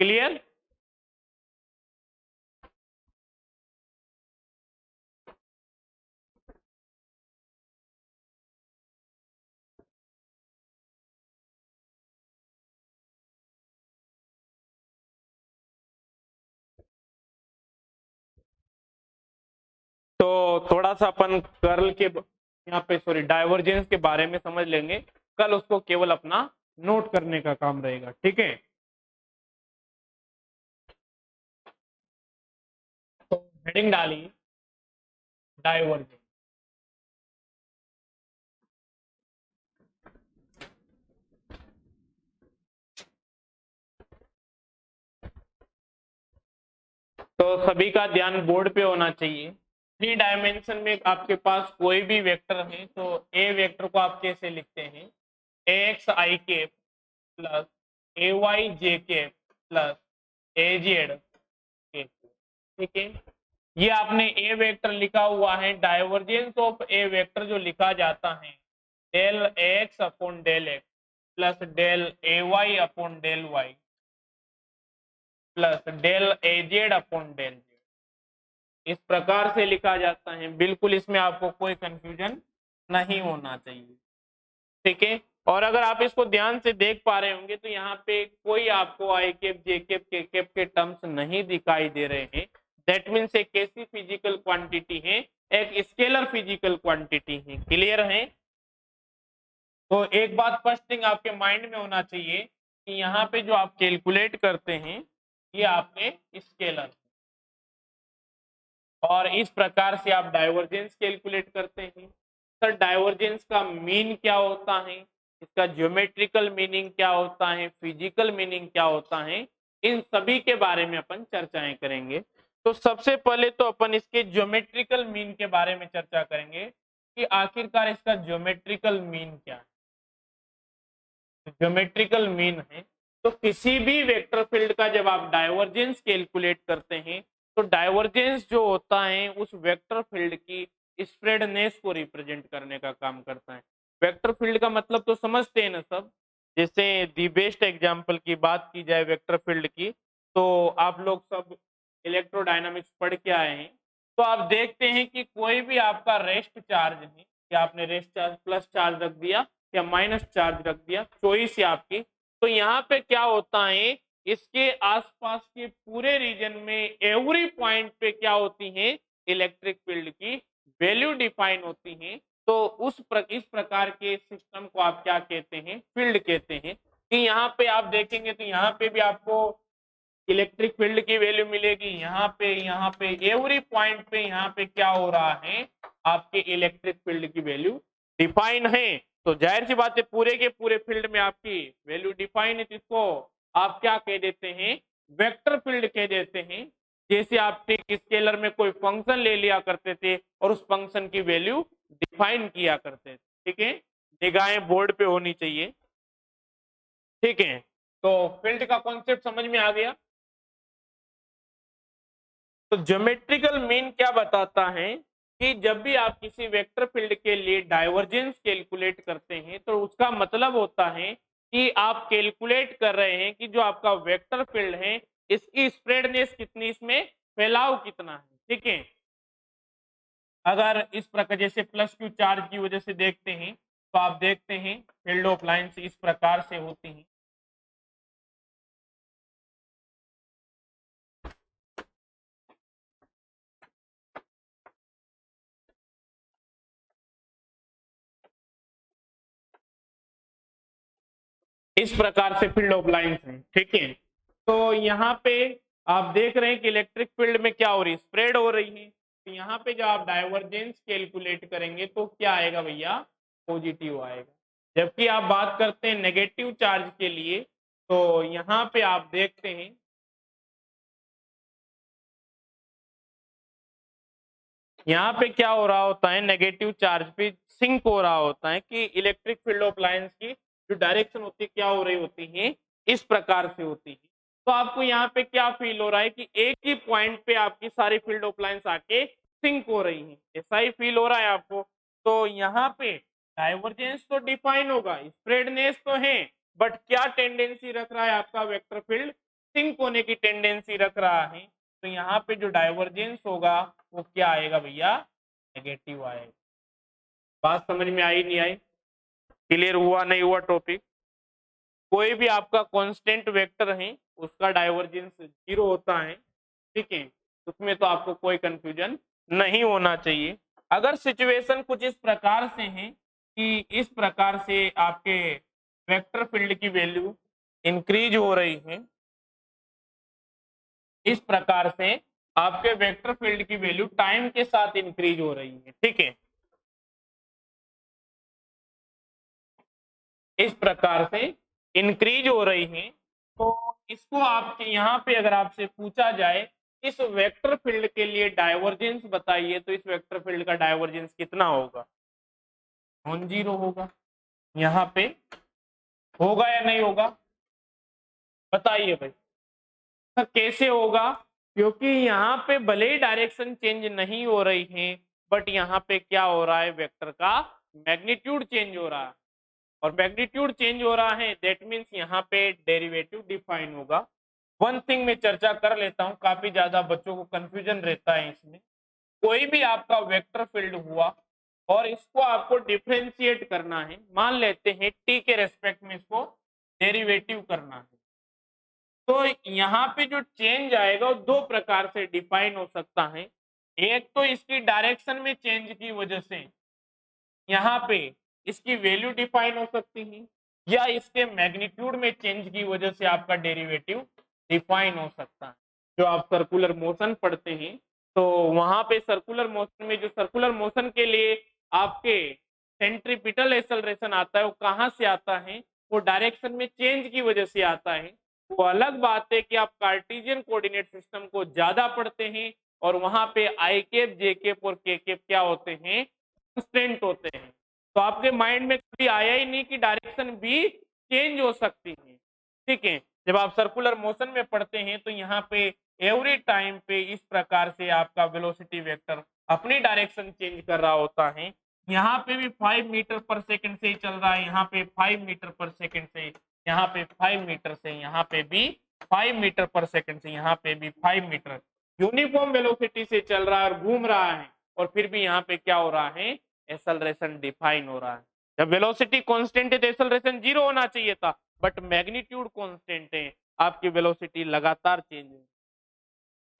क्लियर? थोड़ा सा अपन कर्ल के यहाँ पे सॉरी डाइवर्जेंस के बारे में समझ लेंगे, कल उसको केवल अपना नोट करने का काम रहेगा, ठीक है। तो हेडिंग डाली डाइवर्जेंस। तो सभी का ध्यान बोर्ड पे होना चाहिए। 3 डायमेंशन में आपके पास कोई भी वेक्टर है तो ए वेक्टर को आप कैसे लिखते हैं, एक्स आई कैप प्लस ए वाई जे कैप प्लस ए जेड कैप, ठीक है। ये आपने ए वेक्टर लिखा हुआ है, डाइवर्जेंस ऑफ ए वेक्टर जो लिखा जाता है del x upon del x plus del a y upon del Y plus del a z upon del z, इस प्रकार से लिखा जाता है। बिल्कुल इसमें आपको कोई कंफ्यूजन नहीं होना चाहिए, ठीक है। और अगर आप इसको ध्यान से देख पा रहे होंगे तो यहाँ पे कोई आपको आई cap J cap K cap के टर्म्स नहीं दिखाई दे रहे हैं। दैट मीन्स एक कैसी फिजिकल क्वांटिटी है, एक स्केलर फिजिकल क्वांटिटी है। क्लियर है? तो एक बात फर्स्ट थिंग आपके माइंड में होना चाहिए कि यहाँ पे जो आप कैलकुलेट करते हैं ये आपके स्केलर, और इस प्रकार से आप डाइवर्जेंस कैलकुलेट करते हैं। सर डाइवर्जेंस का मीन क्या होता है, इसका ज्योमेट्रिकल मीनिंग क्या होता है, फिजिकल मीनिंग क्या होता है, इन सभी के बारे में अपन चर्चाएं करेंगे। तो सबसे पहले तो अपन इसके ज्योमेट्रिकल मीन के बारे में चर्चा करेंगे कि आखिरकार इसका ज्योमेट्रिकल मीन क्या है। ज्योमेट्रिकल मीन है तो किसी भी वेक्टर फील्ड का जब आप डाइवर्जेंस कैलकुलेट करते हैं तो डाइवर्जेंस जो होता है उस वेक्टर फील्ड की स्प्रेडनेस को रिप्रेजेंट करने का काम करता है। वेक्टर फील्ड का मतलब तो समझते हैं ना सब। जैसे दी बेस्ट एग्जांपल की बात की जाए वेक्टर फील्ड की, तो आप लोग सब इलेक्ट्रोडायनामिक्स पढ़ के आए हैं, तो आप देखते हैं कि कोई भी आपका रेस्ट चार्ज है, या आपने रेस्ट चार्ज प्लस चार्ज रख दिया या माइनस चार्ज रख दिया, चॉइस है आपकी। तो यहाँ पे क्या होता है, इसके आसपास के पूरे रीजन में एवरी पॉइंट पे क्या होती है, इलेक्ट्रिक फील्ड की वैल्यू डिफाइन होती है। तो इस प्रकार के सिस्टम को आप क्या कहते हैं, फील्ड कहते हैं। कि यहाँ पे आप देखेंगे तो यहाँ पे भी आपको इलेक्ट्रिक फील्ड की वैल्यू मिलेगी, यहाँ पे एवरी पॉइंट पे यहाँ पे क्या हो रहा है, आपके इलेक्ट्रिक फील्ड की वैल्यू डिफाइन है। तो जाहिर सी बात है पूरे के पूरे फील्ड में आपकी वैल्यू डिफाइन है, तो इसको आप क्या कह देते हैं, वेक्टर फील्ड कह देते हैं। जैसे आप स्केलर में कोई फंक्शन ले लिया करते थे और उस फंक्शन की वैल्यू डिफाइन किया करते थे, ठीक है। निगाहें बोर्ड पे होनी चाहिए, ठीक है। तो फील्ड का कॉन्सेप्ट समझ में आ गया। तो ज्योमेट्रिकल मीन क्या बताता है कि जब भी आप किसी वेक्टर फील्ड के लिए डाइवर्जेंस कैलकुलेट करते हैं तो उसका मतलब होता है कि आप कैलकुलेट कर रहे हैं कि जो आपका वेक्टर फील्ड है इसकी स्प्रेडनेस कितनी, इसमें फैलाव कितना है, ठीक है। अगर इस प्रकार जैसे प्लस क्यू चार्ज की वजह से देखते हैं तो आप देखते हैं फील्ड ऑफ लाइंस इस प्रकार से होती हैं। इस प्रकार से फील्ड ऑफ लाइंस है, ठीक है। तो यहाँ पे आप देख रहे हैं कि इलेक्ट्रिक फील्ड में क्या हो रही है, स्प्रेड हो रही है। तो यहाँ पे जब आप डाइवर्जेंस कैलकुलेट करेंगे तो क्या आएगा भैया, पॉजिटिव आएगा। जबकि आप बात करते हैं नेगेटिव चार्ज के लिए, तो यहाँ पे आप देखते हैं यहाँ पे क्या हो रहा होता है, नेगेटिव चार्ज पे सिंक हो रहा होता है कि इलेक्ट्रिक फील्ड ऑफ लाइंस की जो डायरेक्शन होती है क्या हो रही होती है, इस प्रकार से होती है। तो आपको यहाँ पे क्या फील हो रहा है कि एक ही पॉइंट पे आपकी सारी फील्ड ऑफ लाइंस आके सिंक हो रही है, ऐसा ही फील हो रहा है आपको। तो यहाँ पे डाइवर्जेंस तो डिफाइन होगा, स्प्रेडनेस तो है, बट क्या टेंडेंसी रख रहा है आपका वेक्टर फील्ड, सिंक होने की टेंडेंसी रख रहा है। तो यहाँ पे जो डाइवर्जेंस होगा वो क्या आएगा भैया, नेगेटिव आएगा। बात समझ में आई नहीं आई, क्लियर हुआ नहीं हुआ टॉपिक। कोई भी आपका कांस्टेंट वेक्टर है उसका डाइवर्जेंस 0 होता है, ठीक है। उसमें तो आपको कोई कंफ्यूजन नहीं होना चाहिए। अगर सिचुएशन कुछ इस प्रकार से है कि इस प्रकार से आपके वेक्टर फील्ड की वैल्यू इंक्रीज हो रही है, इस प्रकार से आपके वेक्टर फील्ड की वैल्यू टाइम के साथ इंक्रीज हो रही है, ठीक है, इस प्रकार से इंक्रीज हो रही है, तो इसको आपके यहाँ पे अगर आपसे पूछा जाए इस वेक्टर फील्ड के लिए डाइवर्जेंस बताइए, तो इस वेक्टर फील्ड का डाइवर्जेंस कितना होगा? नॉन जीरो होगा। यहाँ पे होगा या नहीं होगा, बताइए भाई। सर कैसे होगा? क्योंकि यहाँ पे भले ही डायरेक्शन चेंज नहीं हो रही है, बट यहाँ पे क्या हो रहा है, वेक्टर का मैग्नीट्यूड चेंज हो रहा है, और मैग्नीट्यूड चेंज हो रहा है, दैट मीन्स यहाँ पे डेरिवेटिव डिफाइन होगा। वन थिंग मैं चर्चा कर लेता हूँ, काफी ज्यादा बच्चों को कंफ्यूजन रहता है इसमें। कोई भी आपका वेक्टर फील्ड हुआ और इसको आपको डिफरेंशिएट करना है, मान लेते हैं टी के रेस्पेक्ट में इसको डेरिवेटिव करना है, तो यहाँ पे जो चेंज आएगा वो दो प्रकार से डिफाइन हो सकता है। एक तो इसकी डायरेक्शन में चेंज की वजह से यहाँ पे इसकी वैल्यू डिफाइन हो सकती है, या इसके मैग्नीट्यूड में चेंज की वजह से आपका डेरिवेटिव डिफाइन हो सकता है। जो आप सर्कुलर मोशन पढ़ते हैं, तो वहां पे सर्कुलर मोशन में, जो सर्कुलर मोशन के लिए आपके सेंट्रीपिटल एक्सेलरेशन आता है, वो कहाँ से आता है? वो डायरेक्शन में चेंज की वजह से आता है। वो अलग बात है कि आप कार्टेशियन कोऑर्डिनेट सिस्टम को ज्यादा पढ़ते हैं और वहां पे आई कैप, जे कैप और के कैप क्या होते हैं? कांस्टेंट होते हैं। तो आपके माइंड में कभी आया ही नहीं कि डायरेक्शन भी चेंज हो सकती है, ठीक है। जब आप सर्कुलर मोशन में पढ़ते हैं तो यहाँ पे एवरी टाइम पे इस प्रकार से आपका वेलोसिटी वेक्टर अपनी डायरेक्शन चेंज कर रहा होता है। यहाँ पे भी 5 मीटर पर सेकंड से ही चल रहा है, यहाँ पे 5 मीटर पर सेकंड से, यहाँ पे 5 मीटर से, यहाँ पे भी 5 मीटर पर सेकंड से, यहाँ पे भी 5 मीटर, यूनिफॉर्म वेलोसिटी से चल रहा है और घूम रहा है, और फिर भी यहाँ पे क्या हो रहा है? एक्सेलरेशन डिफाइन हो रहा है। जब वेलोसिटी कांस्टेंट है तो एक्सेलरेशन जीरो होना चाहिए था, बट मैग्नीट्यूड कांस्टेंट है, आपकी वेलोसिटी लगातार चेंज हो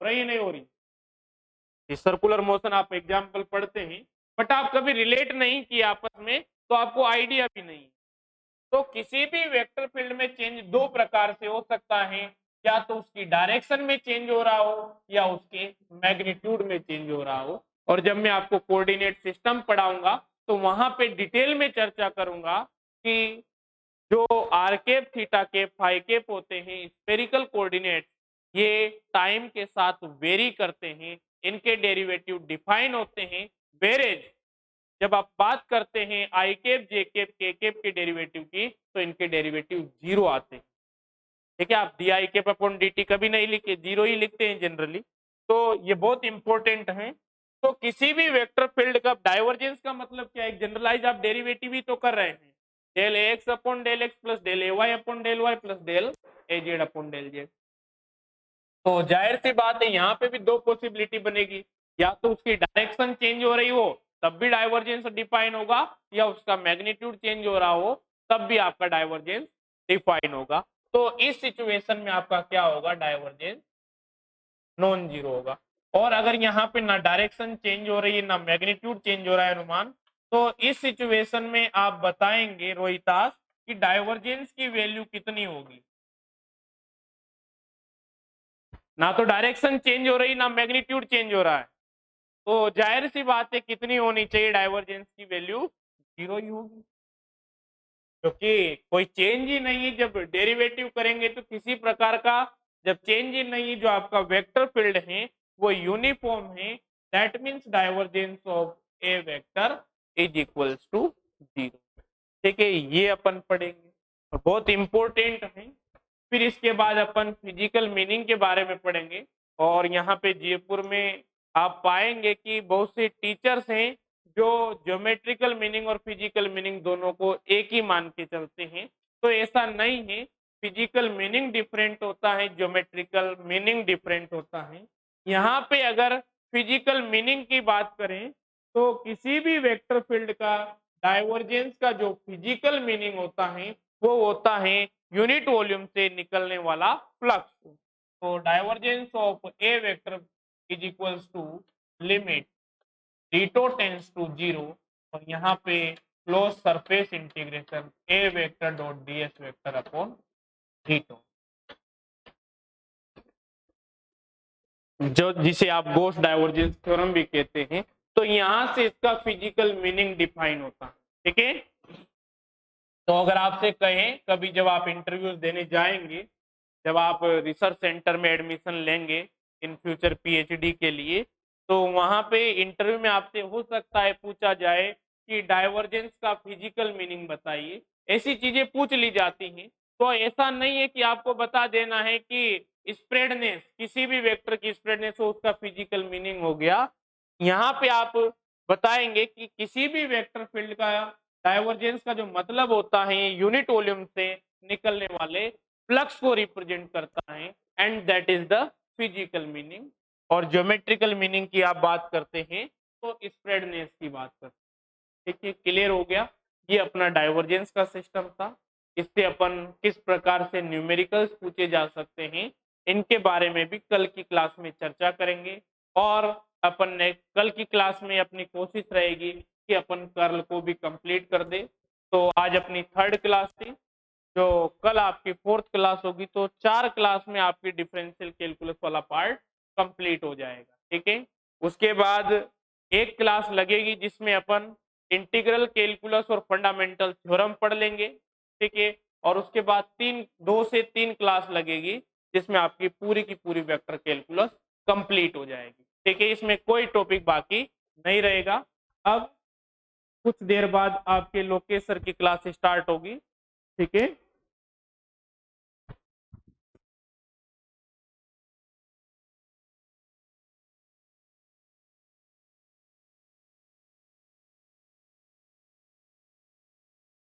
रही, नहीं हो रही। सर्कुलर मोशन आप एग्जाम्पल पढ़ते हैं, बट आप कभी रिलेट नहीं किए आपस में, तो आपको आइडिया भी नहीं। तो किसी भी वेक्टर फील्ड में चेंज दो प्रकार से हो सकता है, या तो उसकी डायरेक्शन में चेंज हो रहा हो या उसके मैग्नीट्यूड में चेंज हो रहा हो। और जब मैं आपको कोऑर्डिनेट सिस्टम पढ़ाऊंगा तो वहां पे डिटेल में चर्चा करूंगा कि जो R cap, theta cap, phi cap होते हैं, स्फेरिकल कोऑर्डिनेट, ये टाइम के साथ वेरी करते हैं, इनके डेरिवेटिव डिफाइन होते हैं। वेरेज जब आप बात करते हैं आई cap, j cap, k cap के डेरिवेटिव की, तो इनके डेरिवेटिव जीरो आते हैं, ठीक है। आप D I cap upon D T कभी नहीं लिखे, जीरो ही लिखते हैं जनरली, तो ये बहुत इंपॉर्टेंट है। तो किसी भी वेक्टर फील्ड का डाइवर्जेंस का मतलब क्या है? जनरलाइज आप डेरिवेटिव ही तो कर रहे हैं, del x upon del x plus del a y upon del Y plus del a z upon del z. तो जाहिर सी बात है यहाँ पे भी दो पॉसिबिलिटी बनेगी, या तो उसकी डायरेक्शन चेंज हो रही हो तब भी डाइवर्जेंस डिफाइन होगा, या उसका मैग्नीट्यूड चेंज हो रहा हो तब भी आपका डाइवर्जेंस डिफाइन होगा। तो इस सिचुएशन में आपका क्या होगा? डाइवर्जेंस नॉन जीरो होगा। और अगर यहाँ पे ना डायरेक्शन चेंज हो रही है ना मैग्नीट्यूड चेंज हो रहा है अनुमान, तो इस सिचुएशन में आप बताएंगे रोहितास कि डाइवर्जेंस की वैल्यू कितनी होगी? ना तो डायरेक्शन चेंज हो रही ना मैग्नीट्यूड चेंज हो रहा है, तो जाहिर सी बात है कितनी होनी चाहिए? डाइवर्जेंस की वैल्यू जीरो ही होगी, क्योंकि कोई चेंज ही नहीं है। जब डेरिवेटिव करेंगे तो किसी प्रकार का जब चेंज ही नहीं है, जो आपका वेक्टर फील्ड है वो यूनिफॉर्म है, that means divergence of a vector is equals to zero, ठीक है। ये अपन पढ़ेंगे और बहुत इंपॉर्टेंट है। फिर इसके बाद अपन फिजिकल मीनिंग के बारे में पढ़ेंगे, और यहाँ पे जयपुर में आप पाएंगे कि बहुत से टीचर्स हैं जो ज्योमेट्रिकल मीनिंग और फिजिकल मीनिंग दोनों को एक ही मान के चलते हैं। तो ऐसा नहीं है, फिजिकल मीनिंग डिफरेंट होता है, ज्योमेट्रिकल मीनिंग डिफरेंट होता है। यहाँ पे अगर फिजिकल मीनिंग की बात करें तो किसी भी वेक्टर फील्ड का डाइवर्जेंस का जो फिजिकल मीनिंग होता है वो होता है यूनिट वॉल्यूम से निकलने वाला फ्लक्स। तो divergence of a vector is equals to limit d tau tends to 0 और यहाँ पे close surface integration a vector dot d s vector upon d tau, जो जिसे आप गॉस डाइवर्जेंस थ्योरम भी कहते हैं। तो यहां से इसका फिजिकल मीनिंग डिफाइन होता है। ठीक है, तो अगर आपसे कहें कभी जब आप इंटरव्यूज देने जाएंगे, जब आप रिसर्च सेंटर में एडमिशन लेंगे इन फ्यूचर पीएचडी के लिए, तो वहां पे इंटरव्यू में आपसे हो सकता है पूछा जाए कि डाइवर्जेंस का फिजिकल मीनिंग बताइए, ऐसी चीजें पूछ ली जाती हैं। तो ऐसा नहीं है कि आपको बता देना है कि स्प्रेडनेस, किसी भी वेक्टर की स्प्रेडनेस हो उसका फिजिकल मीनिंग हो गया। यहाँ पे आप बताएंगे कि किसी भी वेक्टर फील्ड का डाइवर्जेंस का जो मतलब होता है यूनिट वॉल्यूम से निकलने वाले फ्लक्स को रिप्रेजेंट करता है, and that is the physical meaning. और ज्योमेट्रिकल मीनिंग की आप बात करते हैं तो स्प्रेडनेस की बात करते हैं। ठीक है, क्लियर हो गया। ये अपना डाइवर्जेंस का सिस्टम था। इससे अपन किस प्रकार से न्यूमेरिकल्स पूछे जा सकते हैं इनके बारे में भी कल की क्लास में चर्चा करेंगे। और अपन ने कल की क्लास में अपनी कोशिश रहेगी कि अपन कर्ल को भी कंप्लीट कर दे। तो आज अपनी थर्ड क्लास थी, जो कल आपकी फोर्थ क्लास होगी, तो 4 क्लास में आपकी डिफरेंशियल कैलकुलस वाला पार्ट कंप्लीट हो जाएगा। ठीक है, उसके बाद एक क्लास लगेगी जिसमें अपन इंटीग्रल कैलकुलस और फंडामेंटल थ्योरम पढ़ लेंगे। ठीक है, और उसके बाद 2 से 3 क्लास लगेगी जिसमें आपकी पूरी की पूरी वेक्टर कैलकुलस कंप्लीट हो जाएगी। ठीक है, इसमें कोई टॉपिक बाकी नहीं रहेगा। अब कुछ देर बाद आपके लोकेश सर की क्लास स्टार्ट होगी। ठीक है,